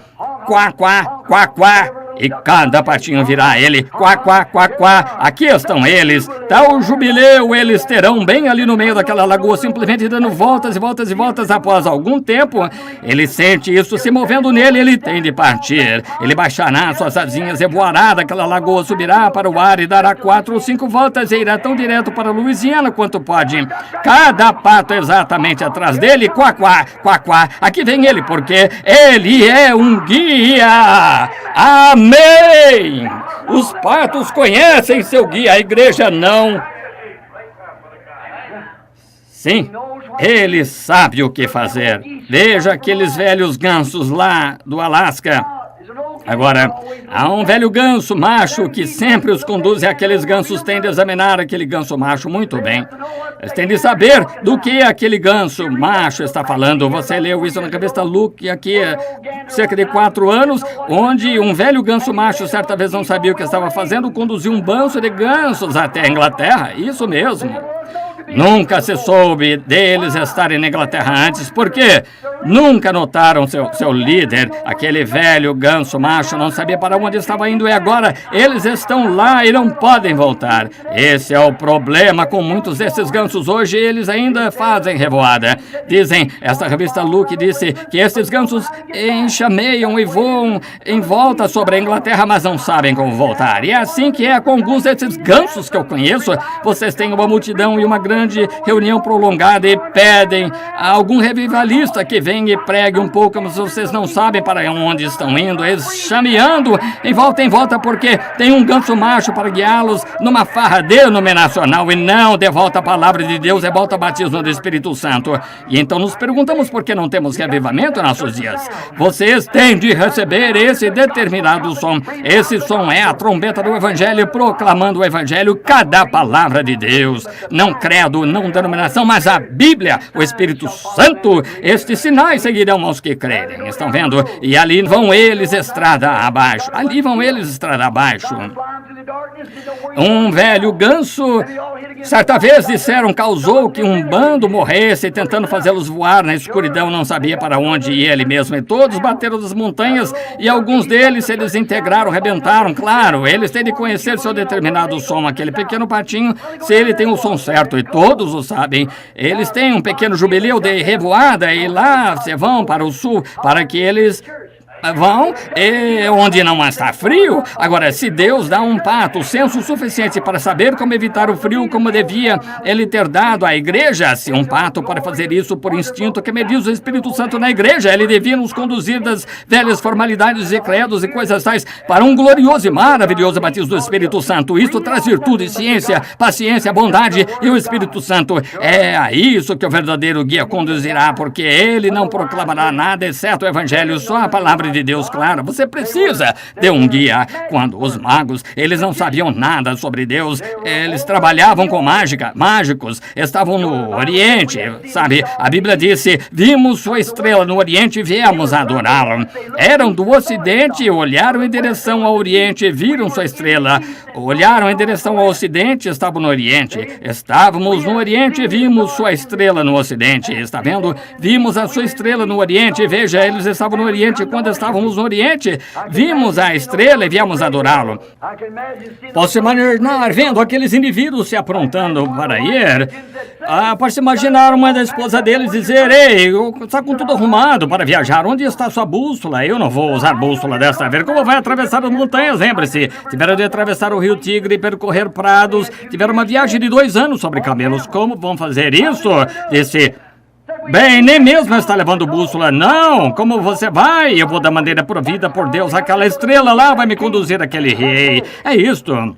quá, quá, quá, quá. E cada patinho virá ele, quá, quá, quá, quá. Aqui estão eles, tal jubileu eles terão bem ali no meio daquela lagoa, simplesmente dando voltas e voltas e voltas. Após algum tempo, ele sente isso se movendo nele, ele tem de partir. Ele baixará suas asinhas e voará daquela lagoa, subirá para o ar e dará 4 ou 5 voltas e irá tão direto para Louisiana quanto pode. Cada pato exatamente atrás dele, quá, quá, quá, quá. Aqui vem ele, porque ele é um guia. Amém! Os patos conhecem seu guia, a igreja não. Sim, ele sabe o que fazer. Veja aqueles velhos gansos lá do Alasca. Agora, há um velho ganso macho que sempre os conduz e aqueles gansos têm de examinar aquele ganso macho muito bem. Eles têm de saber do que aquele ganso macho está falando. Você leu isso na revista Luke aqui há cerca de 4 anos, onde um velho ganso macho certa vez não sabia o que estava fazendo, conduziu um bando de gansos até a Inglaterra. Isso mesmo. Nunca se soube deles estarem na Inglaterra antes, porque nunca notaram seu líder, aquele velho ganso macho, não sabia para onde estava indo e agora eles estão lá e não podem voltar. Esse é o problema com muitos desses gansos hoje, eles ainda fazem revoada. Dizem, esta revista Luke disse que esses gansos enxameiam e voam em volta sobre a Inglaterra, mas não sabem como voltar. E é assim que é com alguns desses gansos que eu conheço. Vocês têm uma multidão e uma grande reunião prolongada e pedem a algum revivalista que venha e pregue um pouco, mas vocês não sabem para onde estão indo, eles chameando em volta, porque tem um ganso macho para guiá-los numa farra denominacional e não de volta a palavra de Deus, é volta ao batismo do Espírito Santo. E então nos perguntamos por que não temos reavivamento em nossos dias. Vocês têm de receber esse determinado som. Esse som é a trombeta do Evangelho, proclamando o Evangelho, cada palavra de Deus. Não credo, não denominação, mas a Bíblia, o Espírito Santo. Estes sinais seguirão aos que crerem. Estão vendo? E ali vão eles estrada abaixo. Ali vão eles estrada abaixo. Um velho ganso, certa vez disseram, causou que um bando morresse, tentando fazê-los voar na escuridão, não sabia para onde ir ele mesmo. E todos bateram das montanhas e alguns deles se desintegraram, rebentaram. Claro, eles têm de conhecer seu determinado som, aquele pequeno patinho, se ele tem o som certo, e todos o sabem. Eles têm um pequeno jubileu de revoada e lá se vão para o sul, para que eles vão onde não está frio. Agora, se Deus dá um pato o senso suficiente para saber como evitar o frio, como devia ele ter dado à igreja, se um pato pode fazer isso por instinto, que me diz o Espírito Santo na igreja, ele devia nos conduzir das velhas formalidades e credos e coisas tais para um glorioso e maravilhoso batismo do Espírito Santo. Isso traz virtude, ciência, paciência, bondade e o Espírito Santo. É a isso que o verdadeiro guia conduzirá, porque ele não proclamará nada exceto o Evangelho, só a palavra de Deus, claro. Você precisa de um guia. Quando os magos, eles não sabiam nada sobre Deus, eles trabalhavam com mágica, mágicos, estavam no Oriente, sabe? A Bíblia disse, vimos sua estrela no Oriente e viemos adorá-lo. Eram do Ocidente, olharam em direção ao Oriente, viram sua estrela. Olharam em direção ao Ocidente, estavam no Oriente. Estávamos no Oriente e vimos sua estrela no Ocidente. Está vendo? Vimos a sua estrela no Oriente. Veja, eles estavam no Oriente quando estávamos no Oriente, vimos a estrela e viemos adorá-lo. Posso imaginar vendo aqueles indivíduos se aprontando para ir. Pode-se imaginar uma da esposa deles dizer, ei, está com tudo arrumado para viajar, onde está sua bússola? Eu não vou usar bússola desta vez. Como vai atravessar as montanhas? Lembre-se, tiveram de atravessar o rio Tigre e percorrer prados, tiveram uma viagem de 2 anos sobre camelos. Como vão fazer isso? Disse, bem, nem mesmo está levando bússola, não. Como você vai? Eu vou da maneira provida por Deus. Aquela estrela lá vai me conduzir àquele rei. É isto.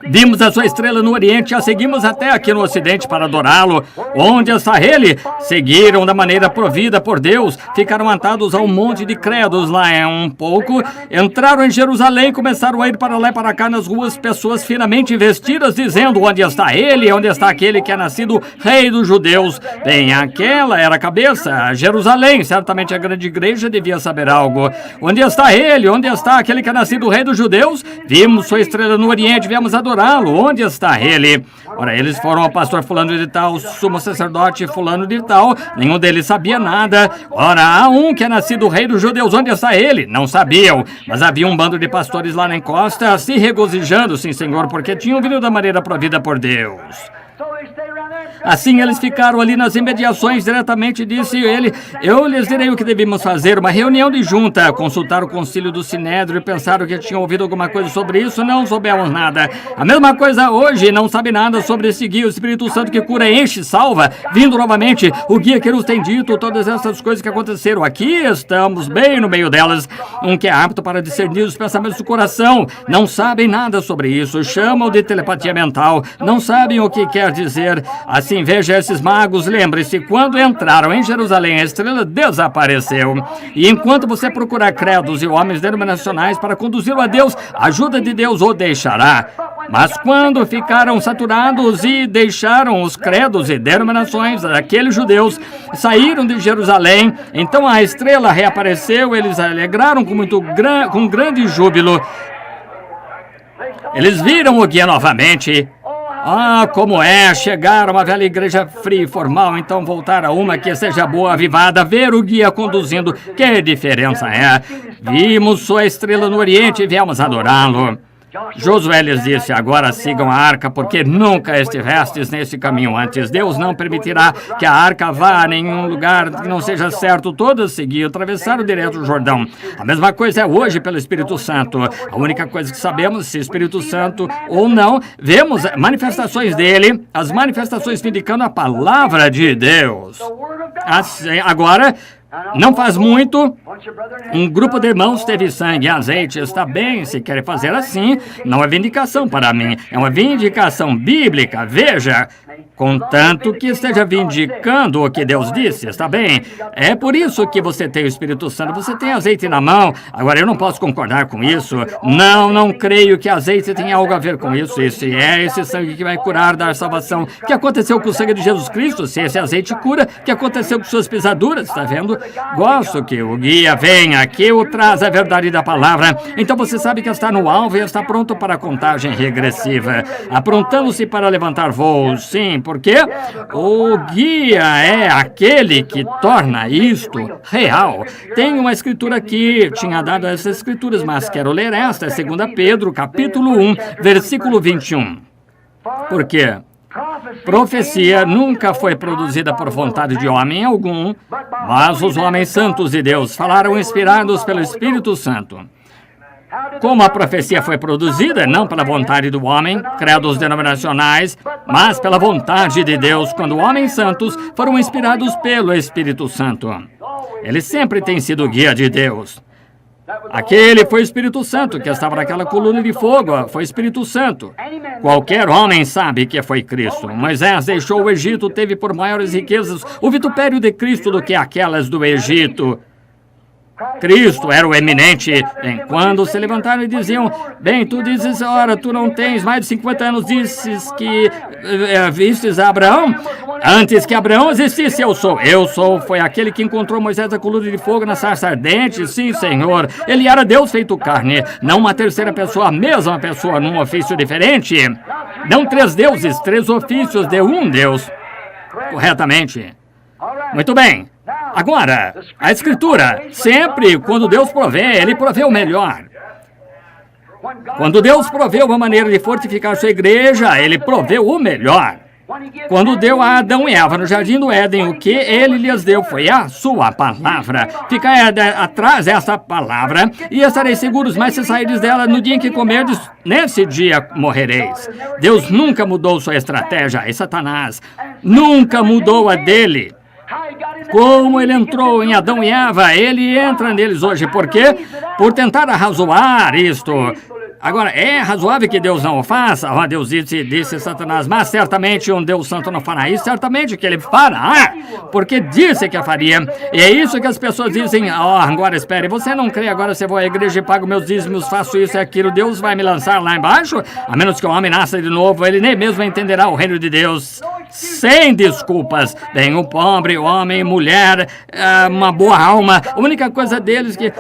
Vimos a sua estrela no Oriente, a seguimos até aqui no Ocidente para adorá-lo. Onde está ele? Seguiram da maneira provida por Deus. Ficaram atados a um monte de credos lá um pouco. Entraram em Jerusalém, começaram a ir para lá e para cá nas ruas, pessoas finamente vestidas, dizendo, onde está ele? Onde está aquele que é nascido rei dos judeus? Bem, aquela era a cabeça. Jerusalém, certamente a grande igreja devia saber algo. Onde está ele? Onde está aquele que é nascido rei dos judeus? Vimos sua estrela no Oriente, viemos adorar adorá-lo. Onde está ele? Ora, eles foram ao pastor fulano de tal, sumo sacerdote fulano de tal. Nenhum deles sabia nada. Ora, há um que é nascido rei dos judeus. Onde está ele? Não sabiam. Mas havia um bando de pastores lá na encosta, se regozijando, sim, Senhor, porque tinham vindo da maneira provida por Deus. Assim eles ficaram ali nas imediações. Diretamente disse ele: eu lhes direi o que devemos fazer. Uma reunião de junta. Consultaram o concílio do Sinédrio e pensaram que tinham ouvido alguma coisa sobre isso. Não soubemos nada. A mesma coisa hoje. Não sabe nada sobre esse guia, o Espírito Santo que cura, enche, salva. Vindo novamente, o guia que nos tem dito todas essas coisas que aconteceram aqui. Estamos bem no meio delas. Um que é apto para discernir os pensamentos do coração. Não sabem nada sobre isso. Chamam de telepatia mental. Não sabem o que quer dizer. Assim, veja esses magos. Lembre-se, quando entraram em Jerusalém, a estrela desapareceu. E enquanto você procurar credos e homens denominacionais para conduzi-lo a Deus, a ajuda de Deus o deixará. Mas quando ficaram saturados e deixaram os credos e denominações daqueles judeus, saíram de Jerusalém, então a estrela reapareceu. Eles alegraram com grande júbilo. Eles viram o guia novamente. Ah, como é chegar a uma velha igreja fria e formal, então voltar a uma que seja boa, avivada, ver o guia conduzindo. Que diferença é? Vimos sua estrela no Oriente e viemos adorá-lo. Josué lhes disse: agora sigam a arca, porque nunca estivestes nesse caminho antes. Deus não permitirá que a arca vá a nenhum lugar que não seja certo. Todos seguiam, atravessaram direto o Jordão. A mesma coisa é hoje pelo Espírito Santo. A única coisa que sabemos, se Espírito Santo ou não, vemos manifestações dele, as manifestações indicando a palavra de Deus. Assim, agora, não faz muito, um grupo de irmãos teve sangue e azeite. Está bem, se querem fazer assim, não é vindicação para mim, é uma vindicação bíblica. Veja, contanto que esteja vindicando o que Deus disse, está bem? É por isso que você tem o Espírito Santo, você tem azeite na mão. Agora, eu não posso concordar com isso. Não creio que azeite tenha algo a ver com isso. Esse é esse sangue que vai curar, dar salvação. O que aconteceu com o sangue de Jesus Cristo? Se esse azeite cura, o que aconteceu com suas pisaduras? Está vendo? Gosto que o guia venha, que o traz a verdade da palavra. Então você sabe que está no alvo e está pronto para a contagem regressiva, aprontando-se para levantar voos. Sim, porque o guia é aquele que torna isto real. Tem uma escritura aqui, tinha dado essas escrituras, mas quero ler esta, 2 Pedro, capítulo 1, versículo 21. Por quê? Profecia nunca foi produzida por vontade de homem algum, mas os homens santos de Deus falaram inspirados pelo Espírito Santo. Como a profecia foi produzida, não pela vontade do homem, credos denominacionais, mas pela vontade de Deus, quando homens santos foram inspirados pelo Espírito Santo. Ele sempre tem sido guia de Deus. Aquele foi o Espírito Santo que estava naquela coluna de fogo, foi o Espírito Santo. Qualquer homem sabe que foi Cristo. Moisés deixou o Egito, teve por maiores riquezas o vitupério de Cristo do que aquelas do Egito. Cristo era o eminente. Quando se levantaram e diziam: bem, tu dizes, ora, tu não tens mais de 50 anos, dizes que vistes a Abraão? Antes que Abraão existisse, eu sou. Eu sou, foi aquele que encontrou Moisés na coluna de fogo, na sarça ardente. Sim, Senhor. Ele era Deus feito carne, não uma terceira pessoa, a mesma pessoa num ofício diferente. Não 3 deuses, 3 ofícios de um Deus. Corretamente. Muito bem. Agora, a Escritura, sempre quando Deus provê, Ele provê o melhor. Quando Deus proveu uma maneira de fortificar sua igreja, Ele proveu o melhor. Quando deu a Adão e Eva no jardim do Éden, o que Ele lhes deu foi a sua palavra. Ficai atrás dessa palavra e estareis seguros, mas se sairdes dela no dia em que comerdes, nesse dia morrereis. Deus nunca mudou sua estratégia, e Satanás nunca mudou a dele. Como ele entrou em Adão e Eva, ele entra neles hoje. Por quê? Por tentar arrazoar isto. Agora, é razoável que Deus não o faça? Deus disse Satanás, mas certamente um Deus santo não fará isso. Certamente que ele fará, porque disse que a faria. E é isso que as pessoas dizem: agora espere, você não crê, agora você vai à igreja e paga meus dízimos, faço isso e aquilo, Deus vai me lançar lá embaixo? A menos que o homem nasça de novo, ele nem mesmo entenderá o reino de Deus. Sem desculpas. Bem, o pobre, homem, mulher, uma boa alma, a única coisa deles que...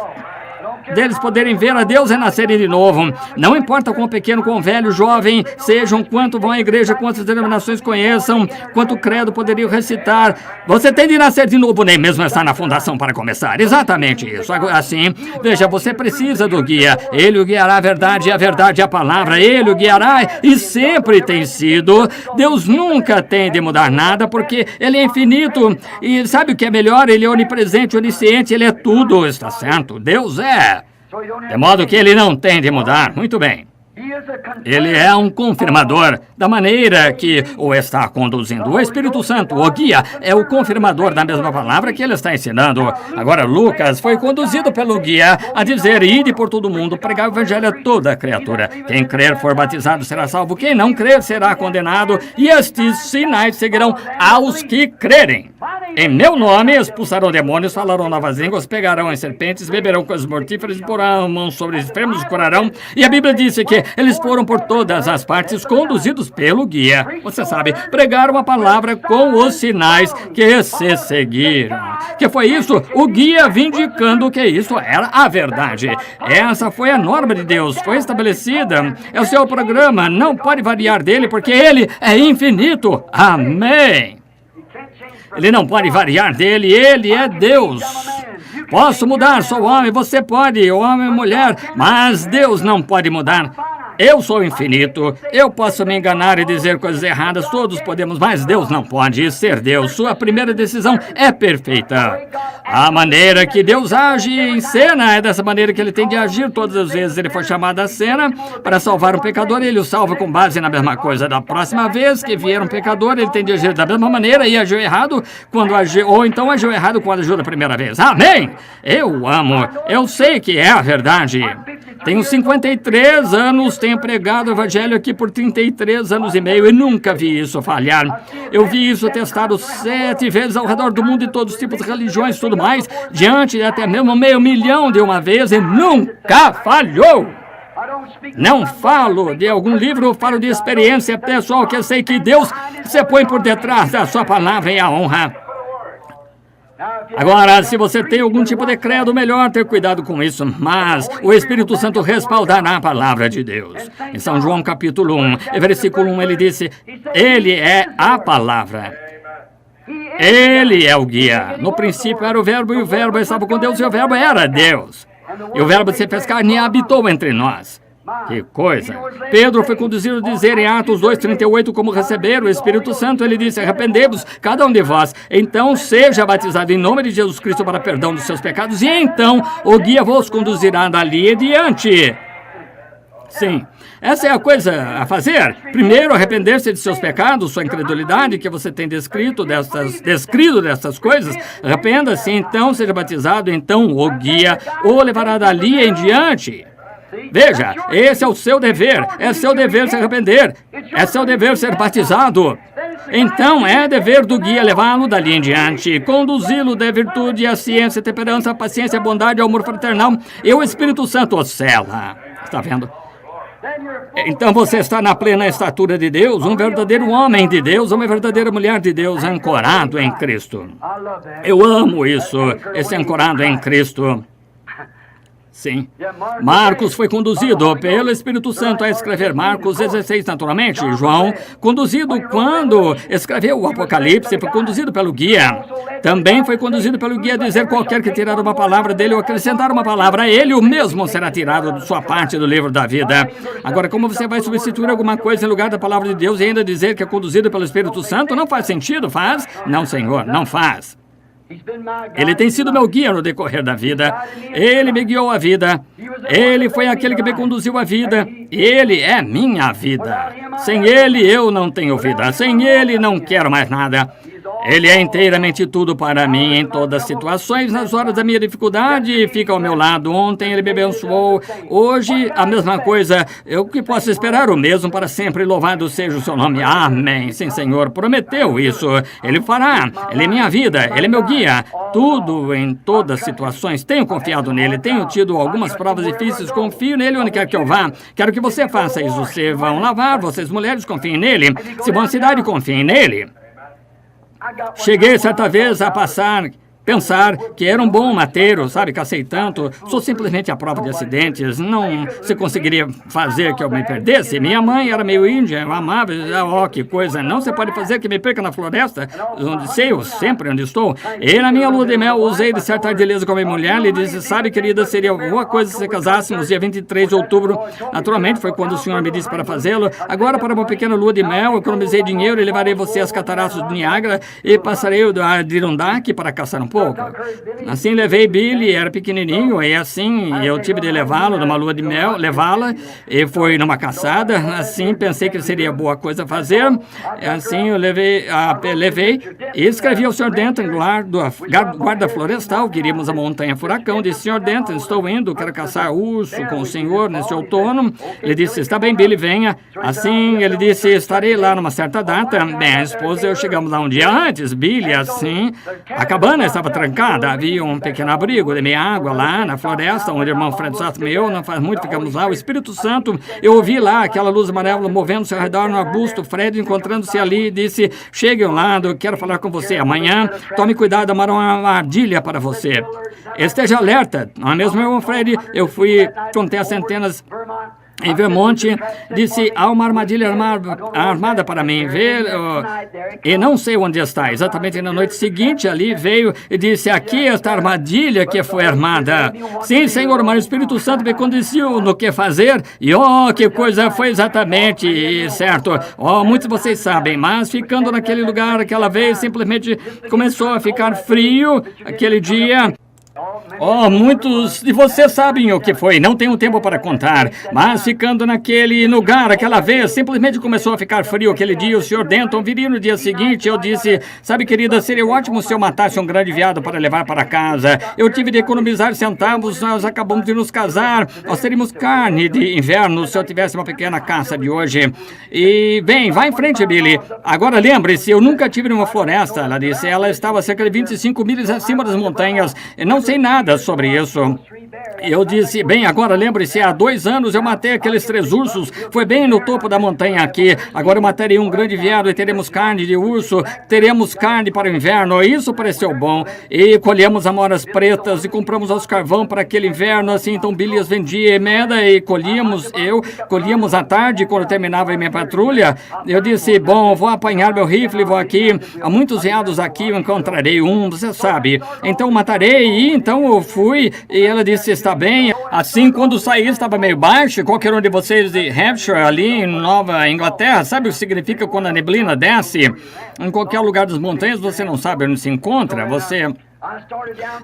deles poderem ver a Deus renascerem de novo. Não importa quão pequeno, quão velho, jovem sejam, quanto vão à igreja, quantas denominações conheçam, quanto credo poderiam recitar. Você tem de nascer de novo, nem mesmo estar na fundação para começar. Exatamente isso. Assim, veja, você precisa do guia. Ele o guiará a verdade e a verdade é a palavra. Ele o guiará e sempre tem sido. Deus nunca tem de mudar nada porque Ele é infinito. E sabe o que é melhor? Ele é onipresente, onisciente, Ele é tudo. Está certo? Deus é. De modo que Ele não tem de mudar. Muito bem. Ele é um confirmador da maneira que o está conduzindo. O Espírito Santo, o guia, é o confirmador da mesma palavra que ele está ensinando. Agora, Lucas foi conduzido pelo guia a dizer: ide por todo mundo, pregar o evangelho a toda criatura. Quem crer for batizado será salvo, quem não crer será condenado. E estes sinais seguirão aos que crerem. Em meu nome expulsarão demônios, falarão novas línguas, pegarão as serpentes, beberão coisas mortíferas, porão mão sobre os enfermos e curarão. E a Bíblia disse que eles foram por todas as partes conduzidos pelo guia. Você sabe, pregaram a palavra com os sinais que se seguiram. Que foi isso? O guia vindicando que isso era a verdade. Essa foi a norma de Deus, foi estabelecida. É o seu programa, não pode variar dele porque ele é infinito. Amém. Ele não pode variar dele, ele é Deus. Posso mudar, sou homem, você pode, homem e mulher, mas Deus não pode mudar. Eu sou infinito, eu posso me enganar e dizer coisas erradas, todos podemos, mas Deus não pode ser Deus. Sua primeira decisão é perfeita. A maneira que Deus age em cena é dessa maneira que Ele tem de agir todas as vezes. Ele foi chamado à cena para salvar um pecador, Ele o salva com base na mesma coisa. Da próxima vez que vier um pecador, Ele tem de agir da mesma maneira e agiu errado quando agiu, ou então agiu errado quando agiu da primeira vez. Amém! Eu amo, eu sei que é a verdade. Tenho 53 anos, tenho pregado o evangelho aqui por 33 anos e meio e nunca vi isso falhar. Eu vi isso testado 7 vezes ao redor do mundo em todos os tipos de religiões e tudo mais, diante de até mesmo 500 mil de uma vez e nunca falhou. Não falo de algum livro, falo de experiência pessoal, que eu sei que Deus se põe por detrás da sua palavra e a honra. Agora, se você tem algum tipo de credo, melhor ter cuidado com isso, mas o Espírito Santo respaldará a palavra de Deus. Em São João capítulo 1, versículo 1, ele disse: Ele é a palavra. Ele é o guia. No princípio era o verbo, e o verbo estava com Deus, e o verbo era Deus. E o verbo se fez carne e habitou entre nós. Que coisa! Pedro foi conduzido a dizer em Atos 2:38 como receber o Espírito Santo. Ele disse: arrependei-vos, cada um de vós, então seja batizado em nome de Jesus Cristo para perdão dos seus pecados, e então o guia vos conduzirá dali adiante. Sim, essa é a coisa a fazer. Primeiro, arrepender-se de seus pecados, sua incredulidade que você tem descrito dessas coisas. Arrependa-se, então seja batizado, então o guia o levará dali em diante. Veja, esse é o seu dever. É seu dever se arrepender. É seu dever ser batizado. Então, é dever do guia levá-lo dali em diante, conduzi-lo da virtude, a ciência, a temperança, a paciência, a bondade, o amor fraternal e o Espírito Santo o sela. Está vendo? Então você está na plena estatura de Deus, um verdadeiro homem de Deus, uma verdadeira mulher de Deus, ancorado em Cristo. Eu amo isso, esse ancorado em Cristo. Sim. Marcos foi conduzido pelo Espírito Santo a escrever Marcos 16, naturalmente. João, conduzido quando escreveu o Apocalipse, foi conduzido pelo guia. Também foi conduzido pelo guia a dizer: qualquer que tirar uma palavra dele ou acrescentar uma palavra a ele, o mesmo será tirado de sua parte do livro da vida. Agora, como você vai substituir alguma coisa em lugar da palavra de Deus e ainda dizer que é conduzido pelo Espírito Santo? Não faz sentido, faz? Não, Senhor, não faz. Ele tem sido meu guia no decorrer da vida. Ele me guiou a vida. Ele foi aquele que me conduziu a vida. Ele é minha vida. Sem Ele, eu não tenho vida. Sem Ele, não quero mais nada. Ele é inteiramente tudo para mim, em todas as situações, nas horas da minha dificuldade, fica ao meu lado. Ontem Ele me abençoou, hoje a mesma coisa. Eu que posso esperar o mesmo para sempre, louvado seja o seu nome. Amém. Sim, Senhor, prometeu isso. Ele fará. Ele é minha vida, Ele é meu guia. Tudo, em todas as situações, tenho confiado nele, tenho tido algumas provas difíceis, confio nele onde quer que eu vá. Quero que você faça isso. Se vão lavar, vocês mulheres, confiem nele. Se vão à cidade, confiem nele. Cheguei certa vez a passar pensar que era um bom mateiro, sabe, cacei tanto, sou simplesmente a prova de acidentes, não se conseguiria fazer que eu me perdesse. Minha mãe era meio índia, eu amava, que coisa, não se pode fazer que me perca na floresta, onde sei, eu sempre onde estou. E na minha lua de mel, usei de certa ardeleza com a minha mulher, lhe disse, sabe, querida, seria boa coisa se casássemos dia 23 de outubro, naturalmente foi quando o senhor me disse para fazê-lo. Agora, para uma pequena lua de mel, economizei dinheiro e levarei você às cataratas do Niágara e passarei o Adirondack para caçar um pouco. Assim levei Billy, era pequenininho, e assim eu tive de levá-lo numa lua de mel, levá-la, e foi numa caçada, assim pensei que seria boa coisa a fazer, assim eu levei e escrevi ao Sr. Denton, guarda florestal, queríamos a montanha furacão, disse, Sr. Denton, estou indo, quero caçar urso com o senhor neste outono. Ele disse, está bem, Billy, venha. Assim, ele disse, estarei lá numa certa data. Bem, a esposa e eu chegamos lá um dia antes, Billy, assim, a cabana estava trancada, havia um pequeno abrigo de meia água lá na floresta, onde o irmão Fred Sattman e eu, não faz muito, ficamos lá. O Espírito Santo, eu ouvi lá aquela luz amarela movendo-se ao redor no arbusto. Fred, encontrando-se ali, disse, chegue ao lado, quero falar com você amanhã. Tome cuidado, amarão uma armadilha para você. Esteja alerta. Não é mesmo, meu irmão Fred? Eu fui, contei as centenas em Vermont, disse, há uma armadilha armada para mim, e não sei onde está. Exatamente na noite seguinte, ali veio e disse, aqui está a armadilha que foi armada. Sim, Senhor, mas o Espírito Santo me conduziu no que fazer, e que coisa foi exatamente, certo? Muitos de vocês sabem, mas ficando naquele lugar aquela vez, simplesmente começou a ficar frio aquele dia. Muitos de vocês sabem o que foi, não tenho tempo para contar, mas ficando naquele lugar aquela vez, simplesmente começou a ficar frio aquele dia. O Sr. Denton viria no dia seguinte, eu disse, sabe, querida, seria ótimo se eu matasse um grande veado para levar para casa. Eu tive de economizar centavos, nós acabamos de nos casar, nós teríamos carne de inverno se eu tivesse uma pequena caça de hoje. E, bem, vá em frente, Billy. Agora lembre-se, eu nunca tive numa floresta, ela disse, ela estava a cerca de 25 milhas acima das montanhas, não sei nada sobre isso. Eu disse, bem, agora lembre-se, há 2 anos eu matei aqueles 3 ursos, foi bem no topo da montanha aqui. Agora eu matarei um grande veado e teremos carne de urso, teremos carne para o inverno. Isso pareceu bom. E colhemos amoras pretas e compramos os carvão para aquele inverno, assim, então Billy as vendia emenda e colhíamos à tarde, quando terminava a minha patrulha. Eu disse, bom, vou apanhar meu rifle, vou aqui, há muitos veados aqui, eu encontrarei um, você sabe. Então matarei, e então eu fui, e ela disse, está bem. Assim, quando saí, estava meio baixo. Qualquer um de vocês de Hampshire, ali em Nova Inglaterra, sabe o que significa quando a neblina desce? Em qualquer lugar das montanhas, você não sabe onde se encontra, você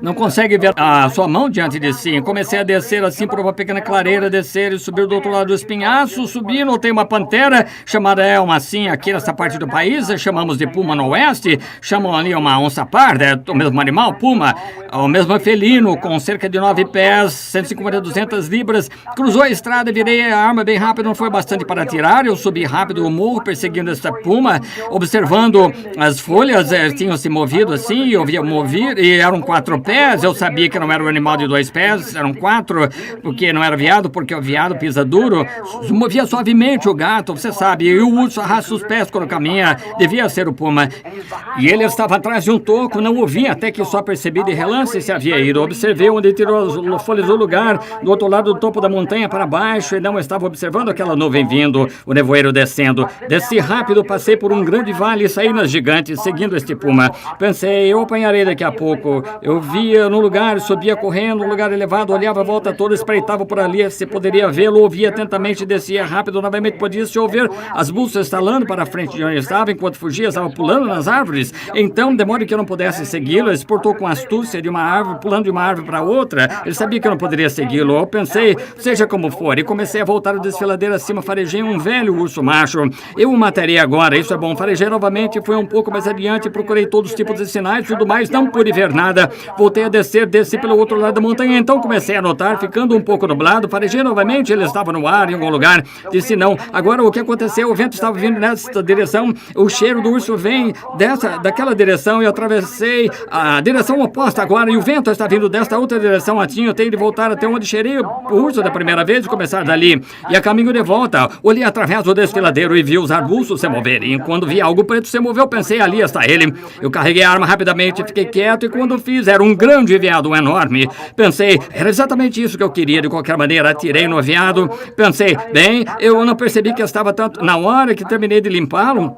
não consegue ver a sua mão diante de si. Comecei a descer assim por uma pequena clareira, descer e subir do outro lado do espinhaço. Subi, notei uma pantera chamada Elma, assim, aqui nessa parte do país, chamamos de puma no oeste, chamam ali uma onça parda, o mesmo animal, puma, o mesmo felino, com cerca de 9 pés, 150 a 200 libras. Cruzou a estrada, virei a arma bem rápido, não foi bastante para atirar. Eu subi rápido o morro, perseguindo essa puma, observando as folhas, tinham se movido assim, eu via mover, e eram 4 pés, eu sabia que não era um animal de 2 pés, eram 4, porque não era veado, porque o veado pisa duro, movia suavemente o gato, você sabe, e o urso arrasta os pés quando caminha, devia ser o puma. E ele estava atrás de um toco, não o vi, até que só percebi de relance se havia ido. Observei onde tirou as folhas do lugar, do outro lado do topo da montanha para baixo, e não estava observando aquela nuvem vindo, o nevoeiro descendo. Desci rápido, passei por um grande vale e saí nas gigantes, seguindo este puma. Pensei, eu apanharei daqui a pouco. Eu via no lugar, subia correndo, um lugar elevado, olhava a volta toda, espreitava por ali, se poderia vê-lo, ouvia atentamente, descia rápido, novamente podia-se ouvir as bulsas estalando para a frente de onde estava, enquanto fugia, estava pulando nas árvores. Então, de modo que eu não pudesse segui-lo, ele se portou com astúcia de uma árvore, pulando de uma árvore para outra. Ele sabia que eu não poderia segui-lo. Eu pensei, seja como for, e comecei a voltar o desfiladeiro acima, farejei um velho urso macho. Eu o matarei agora, isso é bom. Farejei novamente, fui um pouco mais adiante, procurei todos os tipos de sinais, tudo mais, não pude ver nada. Voltei a descer, desci pelo outro lado da montanha, então comecei a notar, ficando um pouco nublado, farejei novamente, ele estava no ar em algum lugar, disse não. Agora o que aconteceu? O vento estava vindo nessa direção, o cheiro do urso vem daquela direção, e eu atravessei a direção oposta agora, e o vento está vindo desta outra direção, assim, eu tenho de voltar até onde cheirei o urso da primeira vez e começar dali. E a caminho de volta, olhei através do desfiladeiro e vi os arbustos se moverem. Quando vi algo preto se moveu, pensei, ali está ele. Eu carreguei a arma rapidamente, fiquei quieto e quando fiz. Era um grande veado, enorme. Pensei, era exatamente isso que eu queria. De qualquer maneira, atirei no veado. Pensei, bem, eu não percebi que estava tanto... Na hora que terminei de limpá-lo,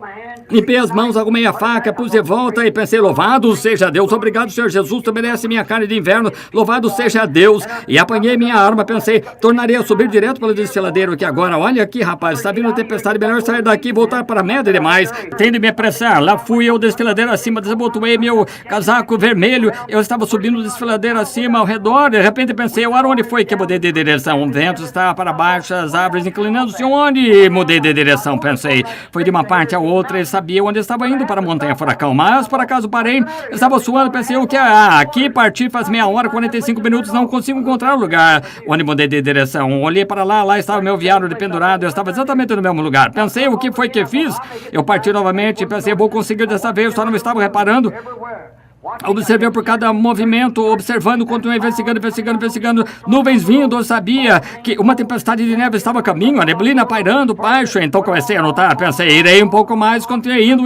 limpei as mãos, arrumei a faca, pus de volta e pensei, louvado seja Deus, obrigado, Senhor Jesus, tu merece minha carne de inverno, louvado seja Deus. E apanhei minha arma, pensei, tornarei a subir direto pelo desfiladeiro aqui agora. Olha aqui, rapaz, está vindo tempestade, melhor sair daqui e voltar para a média demais. Tem de me apressar. Lá fui eu, desfiladeiro acima, desabotoei meu casaco vermelho, eu estava subindo o desfiladeiro acima, ao redor, de repente pensei, onde foi que eu mudei de direção? O vento está para baixo, as árvores inclinando-se, onde mudei de direção? Pensei, foi de uma parte a outra e sabia onde estava indo para a Montanha Furacão, mas por acaso parei, estava suando, pensei o que aqui parti faz meia hora, 45 minutos, não consigo encontrar o lugar onde mudei de direção. Olhei para lá estava meu veado de pendurado, eu estava exatamente no mesmo lugar. Pensei o que foi que fiz, eu parti novamente, pensei vou conseguir dessa vez, só não estava reparando. Observei por cada movimento, observando, continuei investigando, nuvens vindo, eu sabia que uma tempestade de neve estava a caminho, a neblina pairando baixo, então comecei a notar, pensei, irei um pouco mais, continuei indo,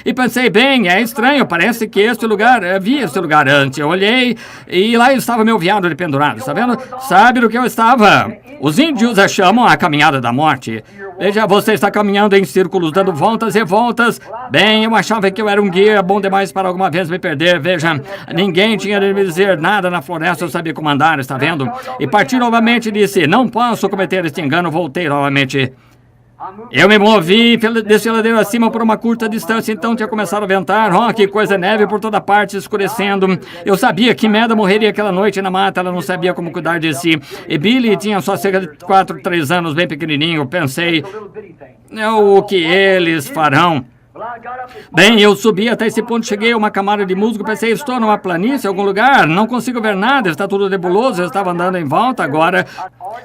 e pensei, bem, é estranho, parece que este lugar, vi este lugar antes, eu olhei, e lá estava meu veado de pendurado, está vendo? Sabe do que eu estava? Os índios a chamam a caminhada da morte. Veja, você está caminhando em círculos, dando voltas e voltas. Bem, eu achava que eu era um guia bom demais para alguma vez me perder. Veja, ninguém tinha de me dizer nada na floresta, eu sabia como andar, está vendo? E parti novamente e disse, não posso cometer este engano, voltei novamente. Eu me movi pelo desfiladeiro acima por uma curta distância, então tinha começado a ventar. Oh, que coisa, neve por toda parte, escurecendo. Eu sabia que Meda morreria aquela noite na mata, ela não sabia como cuidar de si. E Billy tinha só cerca de 4, 3 anos, bem pequenininho. Pensei, o que eles farão? Bem, eu subi até esse ponto, cheguei a uma camada de musgo, pensei, estou numa planície, em algum lugar, não consigo ver nada, está tudo nebuloso, eu estava andando em volta agora.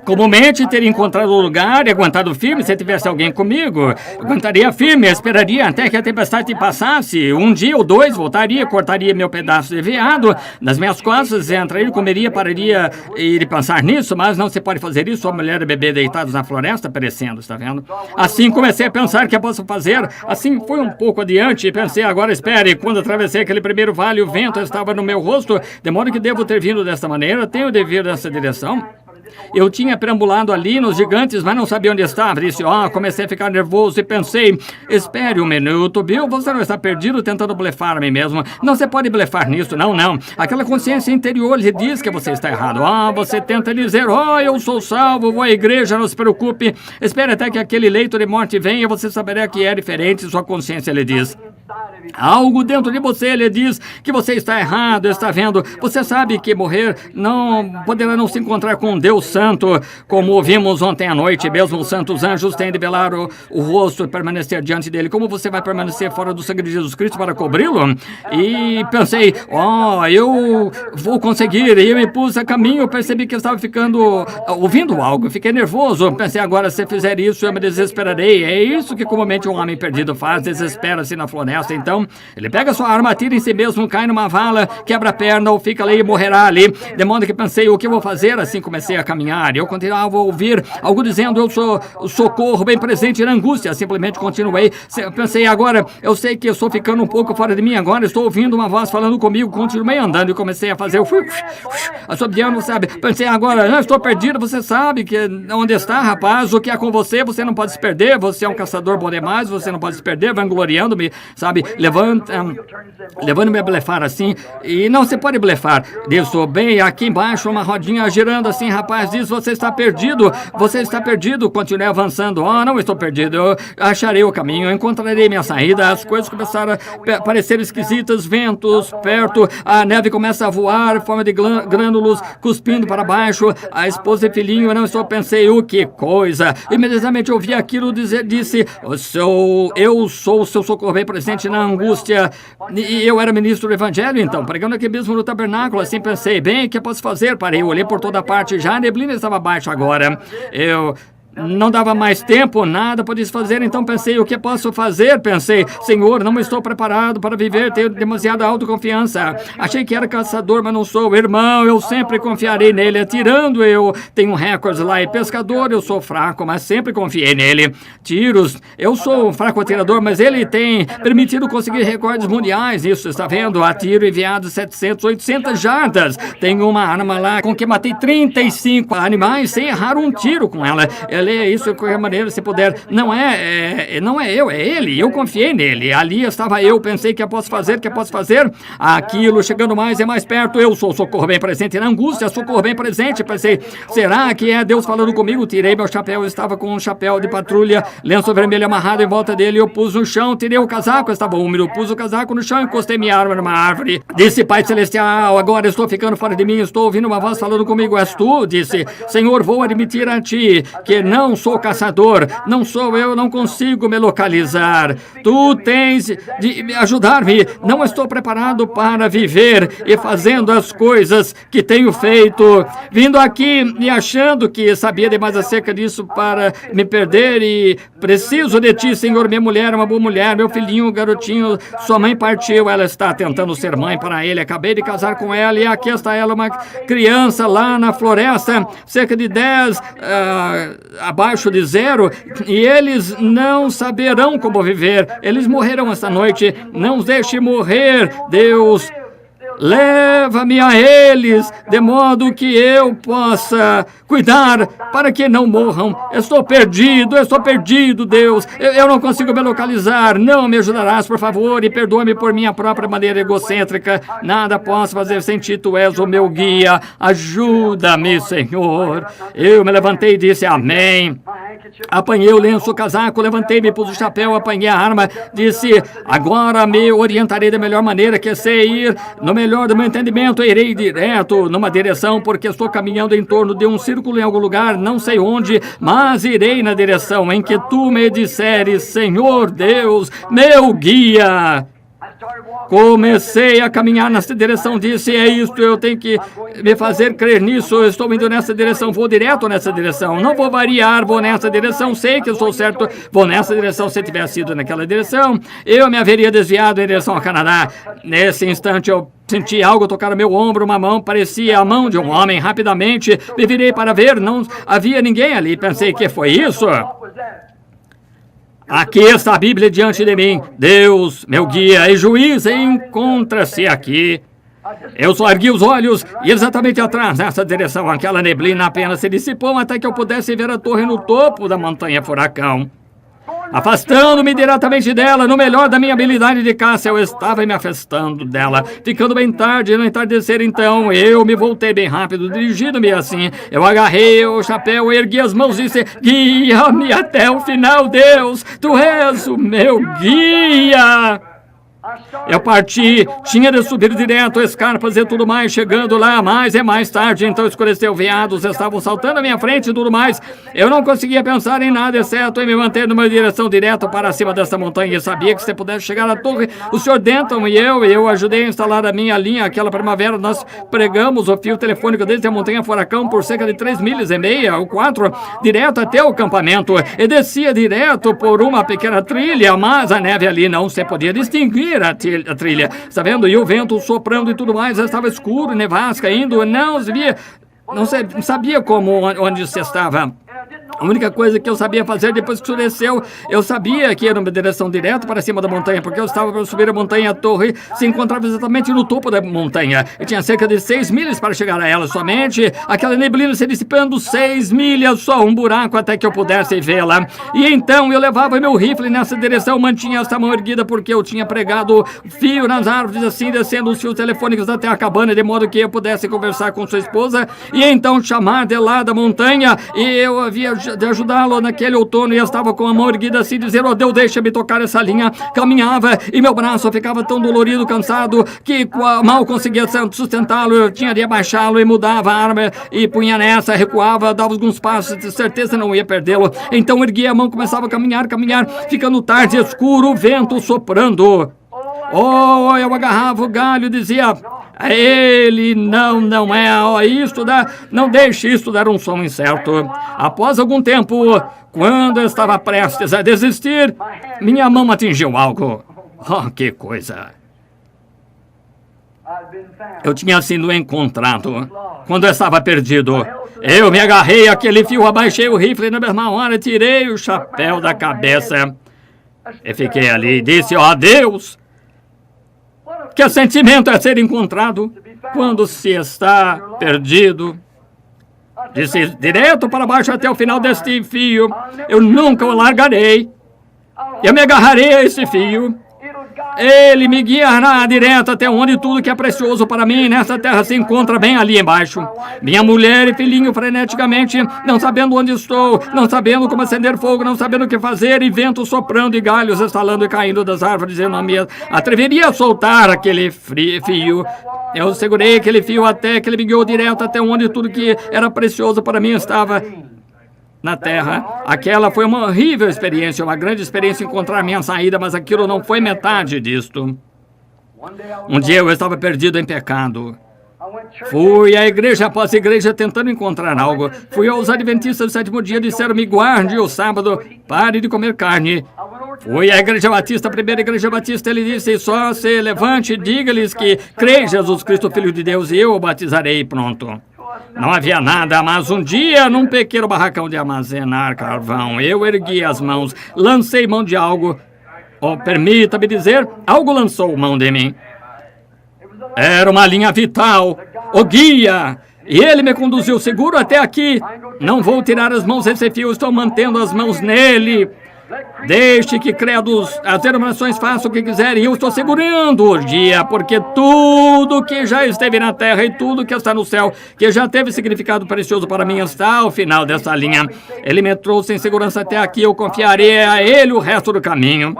Comumente teria encontrado o lugar e aguentado firme se tivesse alguém comigo. Aguentaria firme, esperaria até que a tempestade passasse. Um dia ou dois, voltaria, cortaria meu pedaço de veado nas minhas costas, entraria, comeria, pararia e pensar nisso, mas não se pode fazer isso, a mulher e bebê deitados na floresta perecendo, está vendo? Assim comecei a pensar que eu posso fazer, assim fui um pouco adiante e pensei, agora espere, quando atravessei aquele primeiro vale, o vento estava no meu rosto, de modo que devo ter vindo desta maneira, tenho de vir nessa direção. Eu tinha perambulado ali nos gigantes, mas não sabia onde estava. Disse, comecei a ficar nervoso e pensei, espere um minuto, Bill, você não está perdido tentando blefar a mim mesmo. Não se pode blefar nisso, não. Aquela consciência interior lhe diz que você está errado. Você tenta dizer, eu sou salvo, vou à igreja, não se preocupe. Espere até que aquele leito de morte venha, você saberá que é diferente, sua consciência lhe diz. Algo dentro de você lhe diz que você está errado, está vendo? Você sabe que morrer não poderá não se encontrar com Deus Santo, como ouvimos ontem à noite. Mesmo os santos anjos têm de velar o rosto e permanecer diante dele. Como você vai permanecer fora do sangue de Jesus Cristo para cobri-lo? E pensei, eu vou conseguir. E eu me pus a caminho, percebi que eu estava ouvindo algo, fiquei nervoso. Pensei, agora se fizer isso, eu me desesperarei. É isso que comumente um homem perdido faz, desespera-se na floresta. Então, ele pega sua arma, atira em si mesmo, cai numa vala, quebra a perna ou fica ali e morrerá ali. De modo que pensei, o que eu vou fazer? Assim comecei a caminhar. Eu continuava a ouvir algo dizendo, eu sou o socorro bem presente na angústia. Simplesmente continuei. Pensei, agora, eu sei que eu estou ficando um pouco fora de mim agora. Estou ouvindo uma voz falando comigo. Continuei andando e comecei a fazer o assobiando, sabe? Pensei, agora, não estou perdido. Você sabe que onde está, rapaz? O que é com você? Você não pode se perder. Você é um caçador bom demais. Você não pode se perder, vangloriando-me, sabe? Levando-me a blefar assim, e não se pode blefar. Disso, bem, aqui embaixo, uma rodinha girando assim, rapaz, diz, você está perdido, continuei avançando, não estou perdido, eu acharei o caminho, eu encontrarei minha saída. As coisas começaram a parecer esquisitas, ventos perto, a neve começa a voar, forma de grânulos, cuspindo para baixo, a esposa e filhinho, eu não estou, pensei, que coisa, imediatamente ouvi aquilo dizer, disse, eu sou o seu socorro bem presente na angústia, e eu era ministro do evangelho, então, pregando aqui mesmo no tabernáculo, assim pensei, bem, o que eu posso fazer? Parei, olhei por toda parte, já a neblina estava baixa agora, Não dava mais tempo, nada podia fazer, então pensei, o que posso fazer? Pensei, Senhor, não estou preparado para viver, tenho demasiada autoconfiança. Achei que era caçador, mas não sou. Irmão, eu sempre confiarei nele, atirando eu tenho recordes lá, e pescador eu sou fraco, mas sempre confiei nele. Tiros, eu sou um fraco atirador, mas ele tem permitido conseguir recordes mundiais, isso, está vendo? Atiro enviado 700, 800 jardas. Tenho uma arma lá com que matei 35 animais sem errar um tiro com ela. Isso de qualquer maneira, se puder. Não é eu, é ele. Eu confiei nele. Ali estava eu, pensei que eu posso fazer. Aquilo, chegando mais e mais perto, eu sou socorro bem presente. Na angústia, socorro bem presente. Pensei, será que é Deus falando comigo? Tirei meu chapéu, estava com um chapéu de patrulha, lenço vermelho amarrado em volta dele. Eu pus no chão, tirei o casaco, estava úmido. Pus o casaco no chão, encostei minha arma numa árvore. Disse, Pai Celestial, agora estou ficando fora de mim. Estou ouvindo uma voz falando comigo. És tu? Disse, Senhor, vou admitir a ti que não sou caçador, não sou eu, não consigo me localizar. Tu tens de me ajudar-me. Não estou preparado para viver e fazendo as coisas que tenho feito. Vindo aqui e achando que sabia demais acerca disso para me perder e preciso de ti, Senhor. Minha mulher é uma boa mulher, meu filhinho, garotinho, sua mãe partiu, ela está tentando ser mãe para ele. Acabei de casar com ela e aqui está ela, uma criança lá na floresta, cerca de 10, abaixo de 0, e eles não saberão como viver. Eles morrerão esta noite. Não os deixe morrer, Deus. Leva-me a eles, de modo que eu possa cuidar para que não morram. Estou perdido, Deus. Eu não consigo me localizar. Não me ajudarás, por favor, e perdoa-me por minha própria maneira egocêntrica. Nada posso fazer sem ti, tu és o meu guia. Ajuda-me, Senhor. Eu me levantei e disse amém. Apanhei o lenço, o casaco, levantei-me, pus o chapéu, apanhei a arma, disse, agora me orientarei da melhor maneira, que sei ir no melhor do meu entendimento, irei direto numa direção, porque estou caminhando em torno de um círculo em algum lugar, não sei onde, mas irei na direção em que tu me disseres, Senhor Deus, meu guia. Comecei a caminhar nessa direção, disse, é isto, eu tenho que me fazer crer nisso, eu estou indo nessa direção, vou direto nessa direção, não vou variar, vou nessa direção, sei que eu estou certo, vou nessa direção, se tivesse ido naquela direção, eu me haveria desviado em direção ao Canadá. Nesse instante eu senti algo tocar no meu ombro, uma mão, parecia a mão de um homem, rapidamente me virei para ver, não havia ninguém ali, pensei, que foi isso? Aqui está a Bíblia diante de mim. Deus, meu guia e juiz, encontra-se aqui. Eu só ergui os olhos e exatamente atrás, nessa direção, aquela neblina apenas se dissipou até que eu pudesse ver a torre no topo da montanha furacão. Afastando-me diretamente dela, no melhor da minha habilidade de caça, eu estava me afastando dela. Ficando bem tarde, no entardecer, então, eu me voltei bem rápido, dirigindo-me assim. Eu agarrei o chapéu, ergui as mãos e disse, guia-me até o final, Deus, tu és o meu guia. Eu parti, tinha de subir direto, escarpas e tudo mais, chegando lá mais e mais tarde, então escureceu, veados estavam saltando à minha frente e tudo mais. Eu não conseguia pensar em nada, exceto em me manter numa direção direta para cima dessa montanha. Eu sabia que se pudesse chegar à torre, o Sr. Denton e eu ajudei a instalar a minha linha. Aquela primavera nós pregamos o fio telefônico desde a montanha furacão por cerca de 3,5 milhas ou 4, direto até o acampamento, e descia direto por uma pequena trilha, mas a neve ali não se podia distinguir a trilha, está vendo? E o vento soprando e tudo mais, estava escuro, nevasca, indo, não sabia onde se estava. A única coisa que eu sabia fazer depois que escureceu, eu sabia que era uma direção direta para cima da montanha, porque eu estava para subir a montanha, a torre se encontrava exatamente no topo da montanha. E tinha cerca de 6 milhas para chegar a ela somente. Aquela neblina se dissipando, 6 milhas, só um buraco até que eu pudesse vê-la. E então eu levava meu rifle nessa direção, mantinha essa mão erguida porque eu tinha pregado fio nas árvores, assim, descendo os fios telefônicos até a cabana, de modo que eu pudesse conversar com sua esposa e então chamar de lá da montanha. E eu havia de ajudá-lo naquele outono e eu estava com a mão erguida assim, dizendo, oh Deus, deixa-me tocar essa linha. Caminhava e meu braço ficava tão dolorido, cansado, que mal conseguia sustentá-lo. Eu tinha de abaixá-lo e mudava a arma e punha nessa, recuava, dava alguns passos, de certeza não ia perdê-lo. Então erguia a mão, começava a caminhar, ficando tarde, escuro, o vento soprando. Oh, eu agarrava o galho e dizia: ele não é, ó, não deixe isso dar um som incerto. Após algum tempo, quando eu estava prestes a desistir, minha mão atingiu algo. Oh, que coisa! Eu tinha sido encontrado quando eu estava perdido. Eu me agarrei àquele fio, abaixei o rifle e na mesma hora tirei o chapéu da cabeça. E fiquei ali e disse: ó Deus, que sentimento é ser encontrado quando se está perdido. Disse direto para baixo até o final deste fio. Eu nunca o largarei. Eu me agarrarei a esse fio. Ele me guiará direto até onde tudo que é precioso para mim nessa terra se encontra bem ali embaixo. Minha mulher e filhinho freneticamente, não sabendo onde estou, não sabendo como acender fogo, não sabendo o que fazer, e vento soprando e galhos estalando e caindo das árvores. Eu não me atreveria a soltar aquele fio. Eu segurei aquele fio até que ele me guiou direto até onde tudo que era precioso para mim estava na terra. Aquela foi uma horrível experiência, uma grande experiência encontrar minha saída, mas aquilo não foi metade disto. Um dia eu estava perdido em pecado. Fui à igreja após igreja tentando encontrar algo. Fui aos adventistas do sétimo dia, disseram-me: guarde o sábado, pare de comer carne. Fui à igreja batista, a primeira igreja batista, ele disse: só se levante e diga-lhes que crê em Jesus Cristo, Filho de Deus, e eu o batizarei, pronto. Não havia nada, mas um dia, num pequeno barracão de armazenar carvão, eu ergui as mãos, lancei mão de algo. Oh, permita-me dizer, algo lançou mão de mim. Era uma linha vital, o guia, e ele me conduziu seguro até aqui. Não vou tirar as mãos desse fio, estou mantendo as mãos nele. Deixe que credos, as denominações façam o que quiserem. Eu estou segurando o guia, porque tudo que já esteve na terra e tudo que está no céu, que já teve significado precioso para mim, está ao final dessa linha. Ele me trouxe em segurança até aqui, eu confiarei a ele o resto do caminho.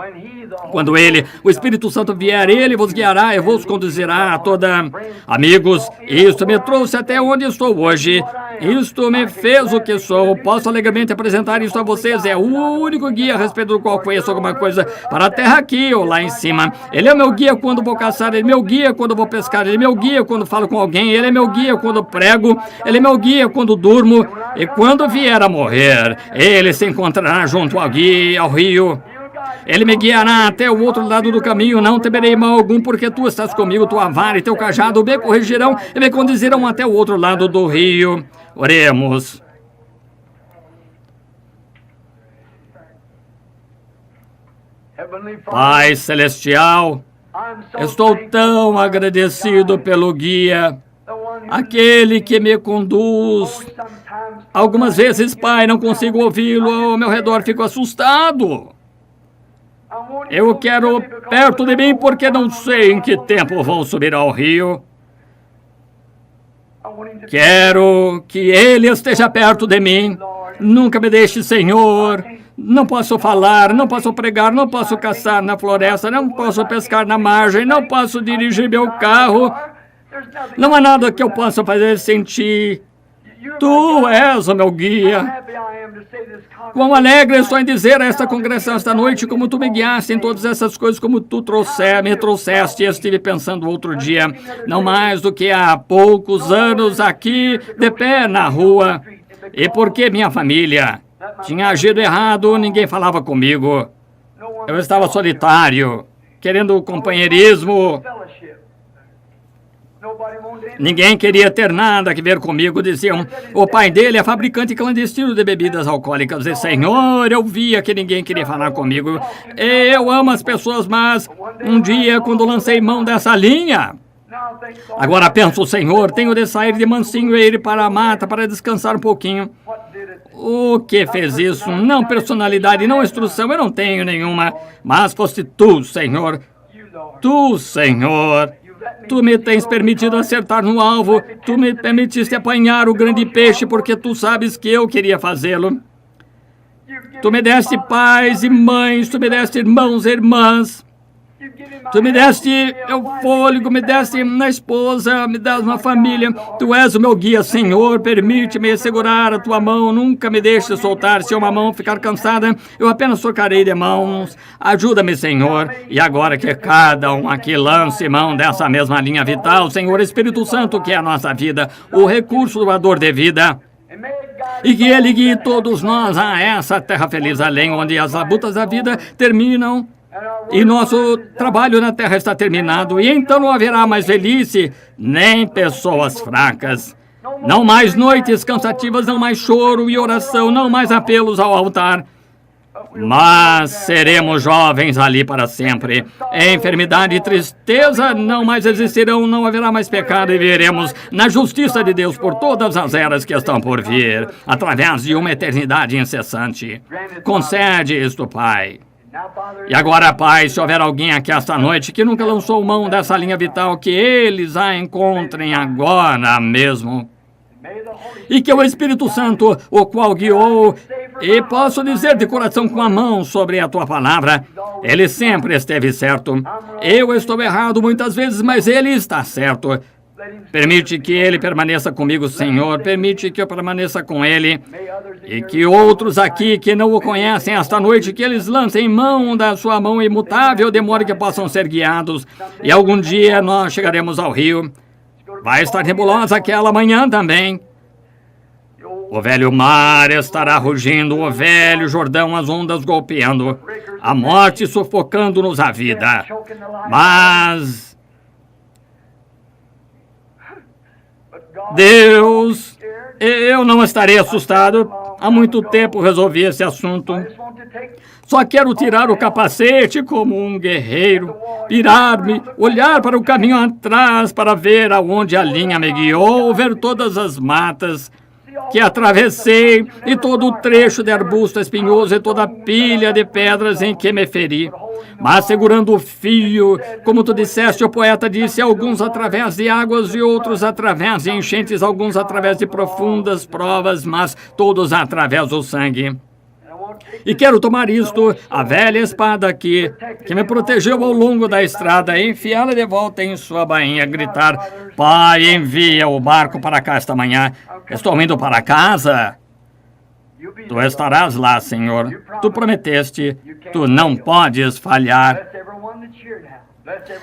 Quando ele, o Espírito Santo vier, ele vos guiará e vos conduzirá a toda... Amigos, isto me trouxe até onde estou hoje. Isto me fez o que sou. Posso alegremente apresentar isso a vocês. É o único guia a respeito do qual conheço alguma coisa para a terra aqui ou lá em cima. Ele é meu guia quando vou caçar, ele é meu guia quando vou pescar, ele é meu guia quando falo com alguém, ele é meu guia quando prego, ele é meu guia quando durmo. E quando vier a morrer, ele se encontrará junto ao guia, ao rio. Ele me guiará até o outro lado do caminho, não temerei mal algum, porque tu estás comigo, tua vara e teu cajado me corrigirão e me conduzirão até o outro lado do rio. Oremos. Pai Celestial, estou tão agradecido pelo guia, aquele que me conduz. Algumas vezes, Pai, não consigo ouvi-lo, ao meu redor fico assustado. Eu quero perto de mim porque não sei em que tempo vou subir ao rio. Quero que ele esteja perto de mim. Nunca me deixe, Senhor. Não posso falar, não posso pregar, não posso caçar na floresta, não posso pescar na margem, não posso dirigir meu carro. Não há nada que eu possa fazer sem ti. Tu és o meu guia. Quão alegre estou em dizer a esta congregação esta noite como tu me guiaste em todas essas coisas, como tu me trouxeste. Eu estive pensando outro dia, não mais do que há poucos anos aqui, de pé na rua. E porque minha família tinha agido errado, ninguém falava comigo. Eu estava solitário, querendo companheirismo. Ninguém queria ter nada a ver comigo. Diziam, o pai dele é fabricante clandestino de bebidas alcoólicas. E, Senhor, eu via que ninguém queria falar comigo. Eu amo as pessoas, mas um dia, quando lancei mão dessa linha... Agora penso, Senhor, tenho de sair de mansinho e ir para a mata para descansar um pouquinho. O que fez isso? Não personalidade, não instrução, eu não tenho nenhuma. Mas foste tu, Senhor. Tu, Senhor. Tu me tens permitido acertar no alvo. Tu me permitiste apanhar o grande peixe porque tu sabes que eu queria fazê-lo. Tu me deste pais e mães, tu me deste irmãos e irmãs. Tu me deste o fôlego, me deste uma esposa, me deste uma família. Tu és o meu guia, Senhor. Permite-me segurar a tua mão. Nunca me deixe soltar. Se uma mão ficar cansada, eu apenas trocarei de mãos. Ajuda-me, Senhor. E agora que cada um aqui lance mão dessa mesma linha vital, Senhor Espírito Santo, que é a nossa vida, o recurso doador de vida. E que Ele guie todos nós a essa terra feliz, além onde as labutas da vida terminam. E nosso trabalho na terra está terminado, e então não haverá mais velhice, nem pessoas fracas. Não mais noites cansativas, não mais choro e oração, não mais apelos ao altar. Mas seremos jovens ali para sempre. Enfermidade e tristeza não mais existirão, não haverá mais pecado, e veremos na justiça de Deus por todas as eras que estão por vir, através de uma eternidade incessante. Concede isto, Pai. E agora, Pai, se houver alguém aqui esta noite que nunca lançou mão dessa linha vital, que eles a encontrem agora mesmo. E que o Espírito Santo, o qual guiou, e posso dizer de coração com a mão sobre a tua palavra, ele sempre esteve certo. Eu estou errado muitas vezes, mas ele está certo. Permite que ele permaneça comigo, Senhor. Permite que eu permaneça com ele. E que outros aqui que não o conhecem esta noite, que eles lancem mão da sua mão imutável, de modo que possam ser guiados. E algum dia nós chegaremos ao rio. Vai estar nebulosa aquela manhã também. O velho mar estará rugindo, o velho Jordão, as ondas golpeando, a morte sufocando-nos a vida. Mas Deus, eu não estarei assustado. Há muito tempo resolvi esse assunto. Só quero tirar o capacete como um guerreiro, virar-me, olhar para o caminho atrás para ver aonde a linha me guiou, ver todas as matas que atravessei e todo o trecho de arbusto espinhoso e toda a pilha de pedras em que me feri. Mas segurando o fio, como tu disseste, o poeta disse, alguns através de águas e outros através de enchentes, alguns através de profundas provas, mas todos através do sangue. E quero tomar isto, a velha espada que me protegeu ao longo da estrada, e enfiá-la de volta em sua bainha, gritar, Pai, envia o barco para cá esta manhã. Estou indo para casa. Tu estarás lá, Senhor. Tu prometeste, tu não podes falhar.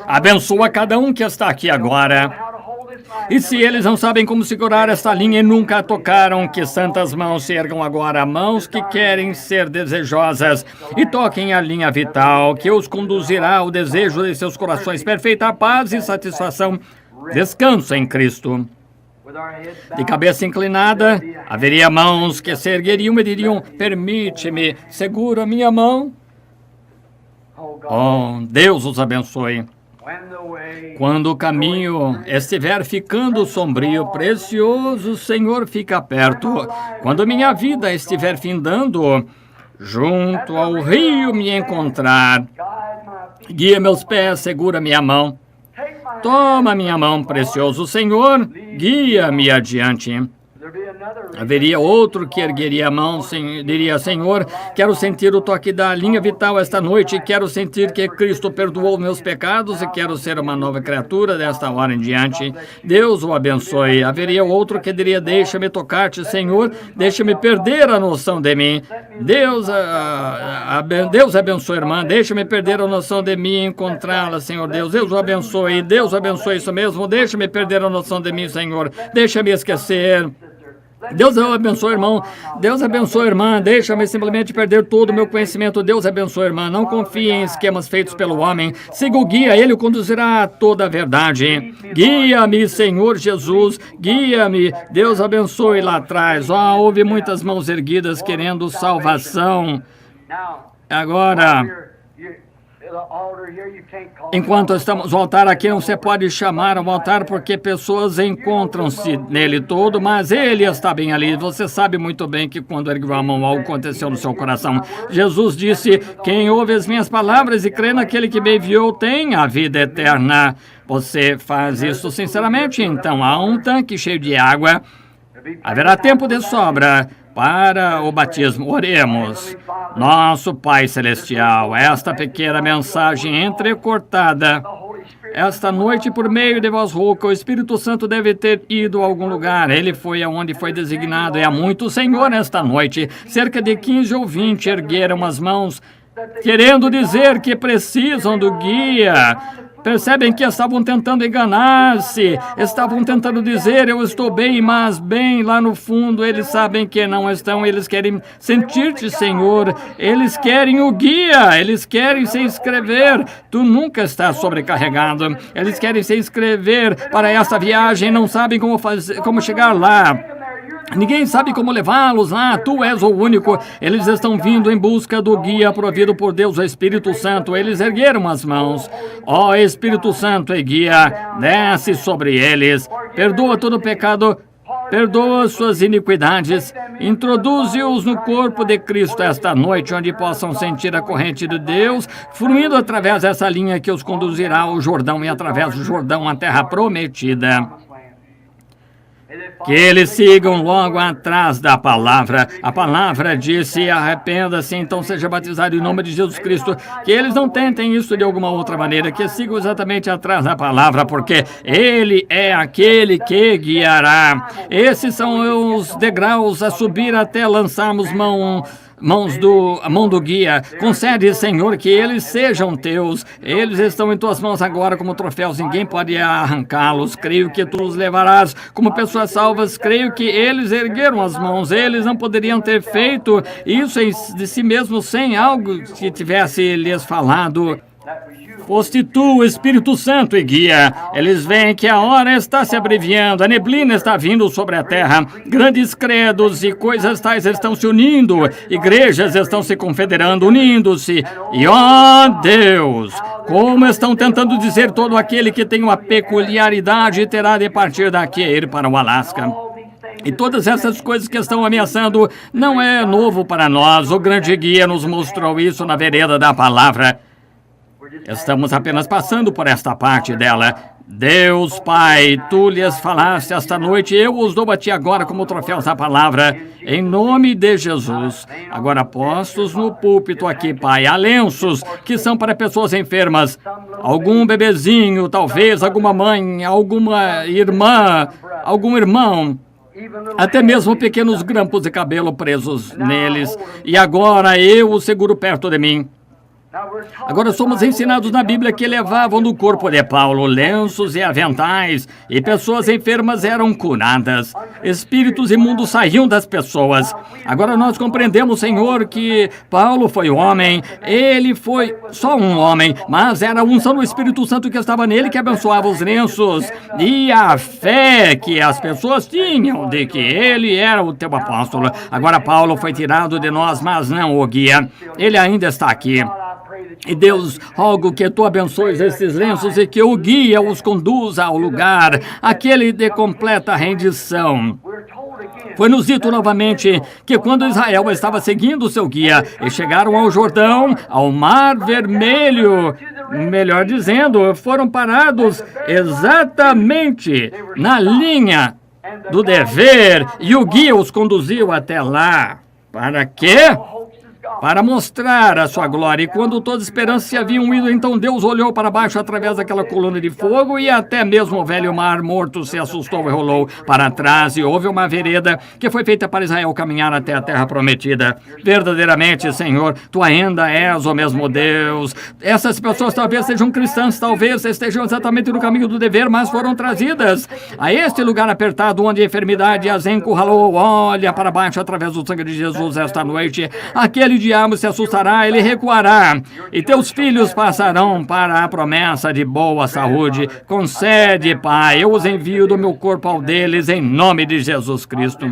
Abençoa cada um que está aqui agora. E se eles não sabem como segurar esta linha e nunca a tocaram, que santas mãos se ergam agora, mãos que querem ser desejosas, e toquem a linha vital, que os conduzirá ao desejo de seus corações, perfeita paz e satisfação. Descanso em Cristo. De cabeça inclinada, haveria mãos que se ergueriam e diriam, permite-me, segura minha mão. Oh, Deus os abençoe. Quando o caminho estiver ficando sombrio, precioso Senhor, fica perto. Quando minha vida estiver findando, junto ao rio me encontrar. Guia meus pés, segura minha mão. Toma minha mão, precioso Senhor, guia-me adiante. Haveria outro que ergueria a mão, diria, Senhor, quero sentir o toque da linha vital esta noite, quero sentir que Cristo perdoou meus pecados e quero ser uma nova criatura desta hora em diante. Deus o abençoe. Haveria outro que diria, deixa-me tocar-te, Senhor, deixa-me perder a noção de mim. Deus abençoe, irmã, deixa-me perder a noção de mim e encontrá-la, Senhor Deus. Deus o abençoe, Deus abençoe isso mesmo, deixa-me perder a noção de mim, Senhor, deixa-me esquecer. Deus abençoe, irmão. Deus abençoe, irmã. Deixa-me simplesmente perder todo o meu conhecimento. Deus abençoe, irmã. Não confie em esquemas feitos pelo homem. Siga o guia, ele o conduzirá a toda a verdade. Guia-me, Senhor Jesus. Guia-me. Deus abençoe lá atrás. Houve muitas mãos erguidas querendo salvação. Agora, enquanto estamos no altar aqui, não se pode chamar ao altar porque pessoas encontram-se nele todo, mas ele está bem ali. Você sabe muito bem que quando ergueu a mão, algo aconteceu no seu coração. Jesus disse, quem ouve as minhas palavras e crê naquele que me enviou tem a vida eterna. Você faz isso sinceramente? Então há um tanque cheio de água. Haverá tempo de sobra para o batismo. Oremos. Nosso Pai Celestial, esta pequena mensagem entrecortada, esta noite, por meio de voz rouca, o Espírito Santo deve ter ido a algum lugar. Ele foi aonde foi designado. E há muito, Senhor, esta noite. Cerca de 15 ou 20 ergueram as mãos, querendo dizer que precisam do guia. Percebem que estavam tentando enganar-se, estavam tentando dizer, eu estou bem, mas bem lá no fundo eles sabem que não estão, eles querem sentir-te, Senhor, eles querem o guia, eles querem se inscrever, tu nunca estás sobrecarregado, eles querem se inscrever para esta viagem, não sabem como chegar lá. Ninguém sabe como levá-los lá, tu és o único. Eles estão vindo em busca do guia provido por Deus, o Espírito Santo. Eles ergueram as mãos. Ó Espírito Santo e guia, desce sobre eles. Perdoa todo pecado, perdoa suas iniquidades. Introduze-os no corpo de Cristo esta noite, onde possam sentir a corrente de Deus, fluindo através dessa linha que os conduzirá ao Jordão e através do Jordão à terra prometida. Que eles sigam logo atrás da palavra. A palavra disse, arrependa-se, então seja batizado em nome de Jesus Cristo. Que eles não tentem isso de alguma outra maneira, que sigam exatamente atrás da palavra, porque Ele é aquele que guiará. Esses são os degraus a subir até lançarmos a mão do guia. Concede, Senhor, que eles sejam teus. Eles estão em tuas mãos agora como troféus. Ninguém pode arrancá-los. Creio que tu os levarás como pessoas salvas. Creio que eles ergueram as mãos. Eles não poderiam ter feito isso de si mesmos sem algo que tivesse lhes falado. Foste tu, Espírito Santo e guia. Eles veem que a hora está se abreviando, a neblina está vindo sobre a terra. Grandes credos e coisas tais estão se unindo. Igrejas estão se confederando, unindo-se. E, ó Deus, como estão tentando dizer todo aquele que tem uma peculiaridade terá de partir daqui e ir para o Alasca. E todas essas coisas que estão ameaçando não é novo para nós. O grande guia nos mostrou isso na vereda da palavra. Estamos apenas passando por esta parte dela. Deus, Pai, tu lhes falaste esta noite, eu os dou a ti agora como troféus da palavra, em nome de Jesus. Agora postos no púlpito aqui, Pai, há lenços que são para pessoas enfermas, algum bebezinho, talvez alguma mãe, alguma irmã, algum irmão, até mesmo pequenos grampos de cabelo presos neles. E agora eu os seguro perto de mim. Agora somos ensinados na Bíblia que levavam no corpo de Paulo lenços e aventais, e pessoas enfermas eram curadas. Espíritos imundos saíam das pessoas. Agora nós compreendemos, Senhor, que Paulo foi homem, ele foi só um homem, mas era a unção do Espírito Santo que estava nele que abençoava os lenços, e a fé que as pessoas tinham de que ele era o teu apóstolo. Agora Paulo foi tirado de nós, mas não o guia. Ele ainda está aqui. E Deus, rogo que tu abençoes esses lenços e que o guia os conduza ao lugar, aquele de completa rendição. Foi-nos dito novamente que quando Israel estava seguindo o seu guia e chegaram ao Jordão, ao Mar Vermelho, melhor dizendo, foram parados exatamente na linha do dever e o guia os conduziu até lá. Para quê? Para mostrar a sua glória. E quando toda esperança se haviam ido, então Deus olhou para baixo através daquela coluna de fogo e até mesmo o velho mar morto se assustou e rolou para trás e houve uma vereda que foi feita para Israel caminhar até a terra prometida. Verdadeiramente, Senhor, tu ainda és o mesmo Deus. Essas pessoas talvez sejam cristãs, talvez estejam exatamente no caminho do dever, mas foram trazidas a este lugar apertado onde a enfermidade as encurralou. Olha para baixo através do sangue de Jesus esta noite. Aquele diabo se assustará, ele recuará, e teus filhos passarão para a promessa de boa saúde. Concede, Pai, eu os envio do meu corpo ao deles, em nome de Jesus Cristo.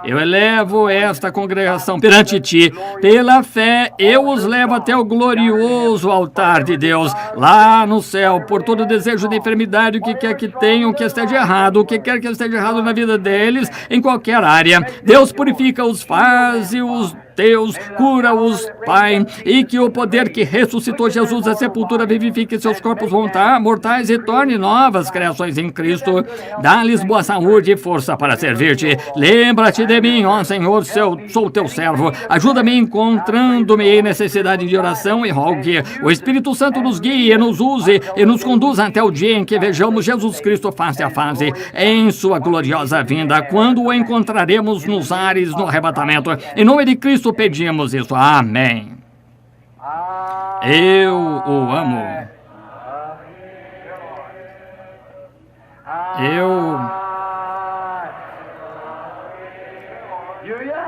Eu elevo esta congregação perante ti. Pela fé, eu os levo até o glorioso altar de Deus, lá no céu, por todo desejo de enfermidade, o que quer que tenham, que esteja errado, o que quer que esteja errado na vida deles, em qualquer área. Deus purifica-os, faz-os teus, cura-os, Pai, e que o poder que ressuscitou Jesus da sepultura vivifique seus corpos mortais e torne novas criações em Cristo. Dá-lhes boa saúde e força para servir-te. Lembra-te de mim, ó Senhor, sou teu servo. Ajuda-me encontrando-me em necessidade de oração e rogo que o Espírito Santo nos guie, nos use e nos conduza até o dia em que vejamos Jesus Cristo face a face em sua gloriosa vinda, quando o encontraremos nos ares no arrebatamento. Em nome de Cristo pedimos isso. Amém. Eu o amo.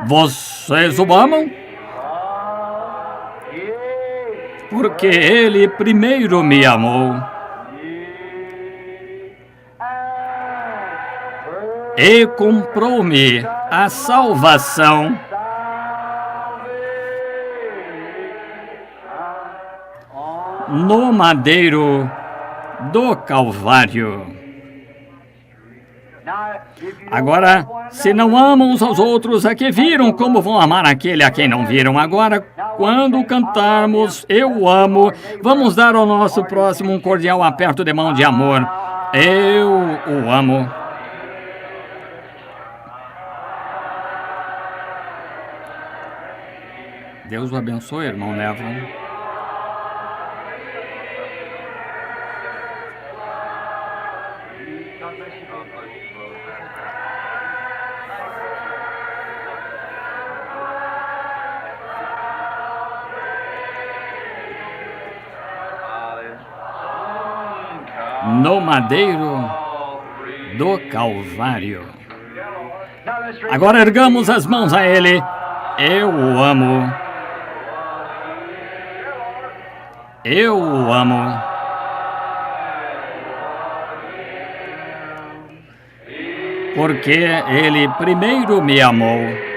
Vocês o amam? Porque ele primeiro me amou. E comprou-me a salvação no madeiro do Calvário. Agora, se não amam uns aos outros, a que viram, como vão amar aquele a quem não viram? Agora, quando cantarmos Eu Amo, vamos dar ao nosso próximo um cordial aperto de mão de amor. Eu o amo. Deus o abençoe, irmão Neville. No madeiro do Calvário. Agora ergamos as mãos a Ele. Eu o amo. Eu o amo. Porque Ele primeiro me amou.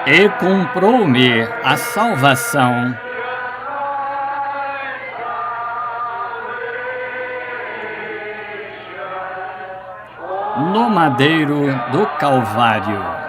E comprou-me a salvação no madeiro do Calvário.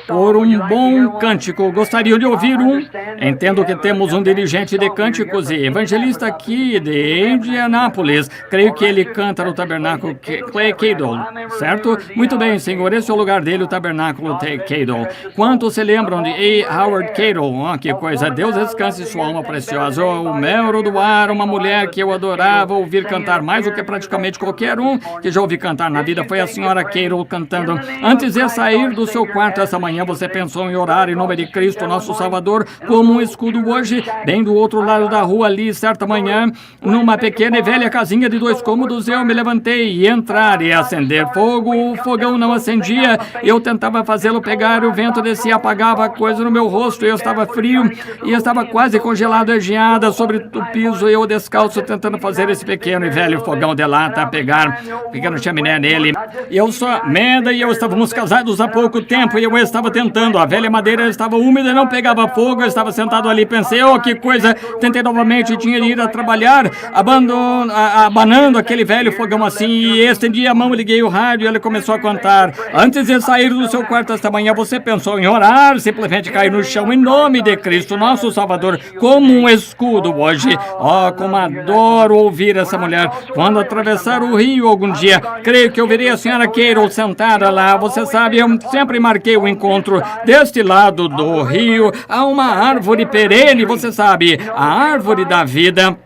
Por um bom cântico, gostaria de ouvir um. Entendo que temos um dirigente de cânticos e evangelista aqui de Indianápolis. Creio que ele canta no tabernáculo Clay Cadle, certo? Muito bem, senhor, esse é o lugar dele, o tabernáculo Cadle. Quantos se lembram de A. Howard Cadle? Oh, que coisa, Deus descanse sua alma preciosa. O Mel do Ar, uma mulher que eu adorava ouvir cantar mais do que praticamente qualquer um que já ouvi cantar na vida, foi a senhora Cadle cantando. Antes de sair do seu quarto essa manhã, você pensou em orar em nome de Cristo, nosso Salvador, como um escudo hoje, bem do outro lado da rua ali, certa manhã, numa pequena e velha casinha de 2 cômodos, eu me levantei e entrar e acender fogo. O fogão não acendia, eu tentava fazê-lo pegar, o vento descia e apagava a coisa no meu rosto, eu estava frio e estava quase congelado e geada sobre o piso, eu descalço tentando fazer esse pequeno e velho fogão de lata pegar, pequeno chaminé nele. Eu sou Amanda e eu estávamos casados há pouco tempo e eu estava tentando, a velha madeira estava úmida e não pegava fogo, eu estava sentado ali, pensei, oh, que coisa, tentei novamente, tinha de ir a trabalhar, abanando aquele velho fogão assim, e estendi a mão, liguei o rádio e ele começou a cantar. Antes de sair do seu quarto esta manhã, você pensou em orar, simplesmente cair no chão em nome de Cristo, nosso Salvador, como um escudo hoje. Oh, como adoro ouvir essa mulher. Quando atravessar o rio algum dia, creio que eu verei a senhora Carol sentada lá. Você sabe, eu sempre marquei o encontro deste lado do rio. Há uma árvore perene, você sabe, a árvore da vida.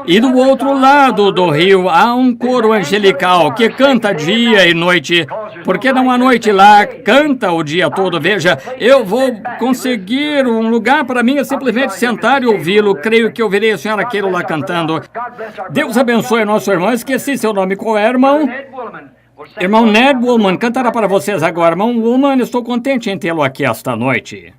E do outro lado do rio há um coro angelical que canta dia e noite. Porque não há noite lá, canta o dia todo. Veja, eu vou conseguir um lugar para mim, é simplesmente sentar e ouvi-lo. Creio que ouvirei a senhora Carol lá cantando. Deus abençoe nosso irmão. Esqueci seu nome. Qual é, irmão? Irmão Ned Woolman, cantará para vocês agora. Irmão Woolman, estou contente em tê-lo aqui esta noite.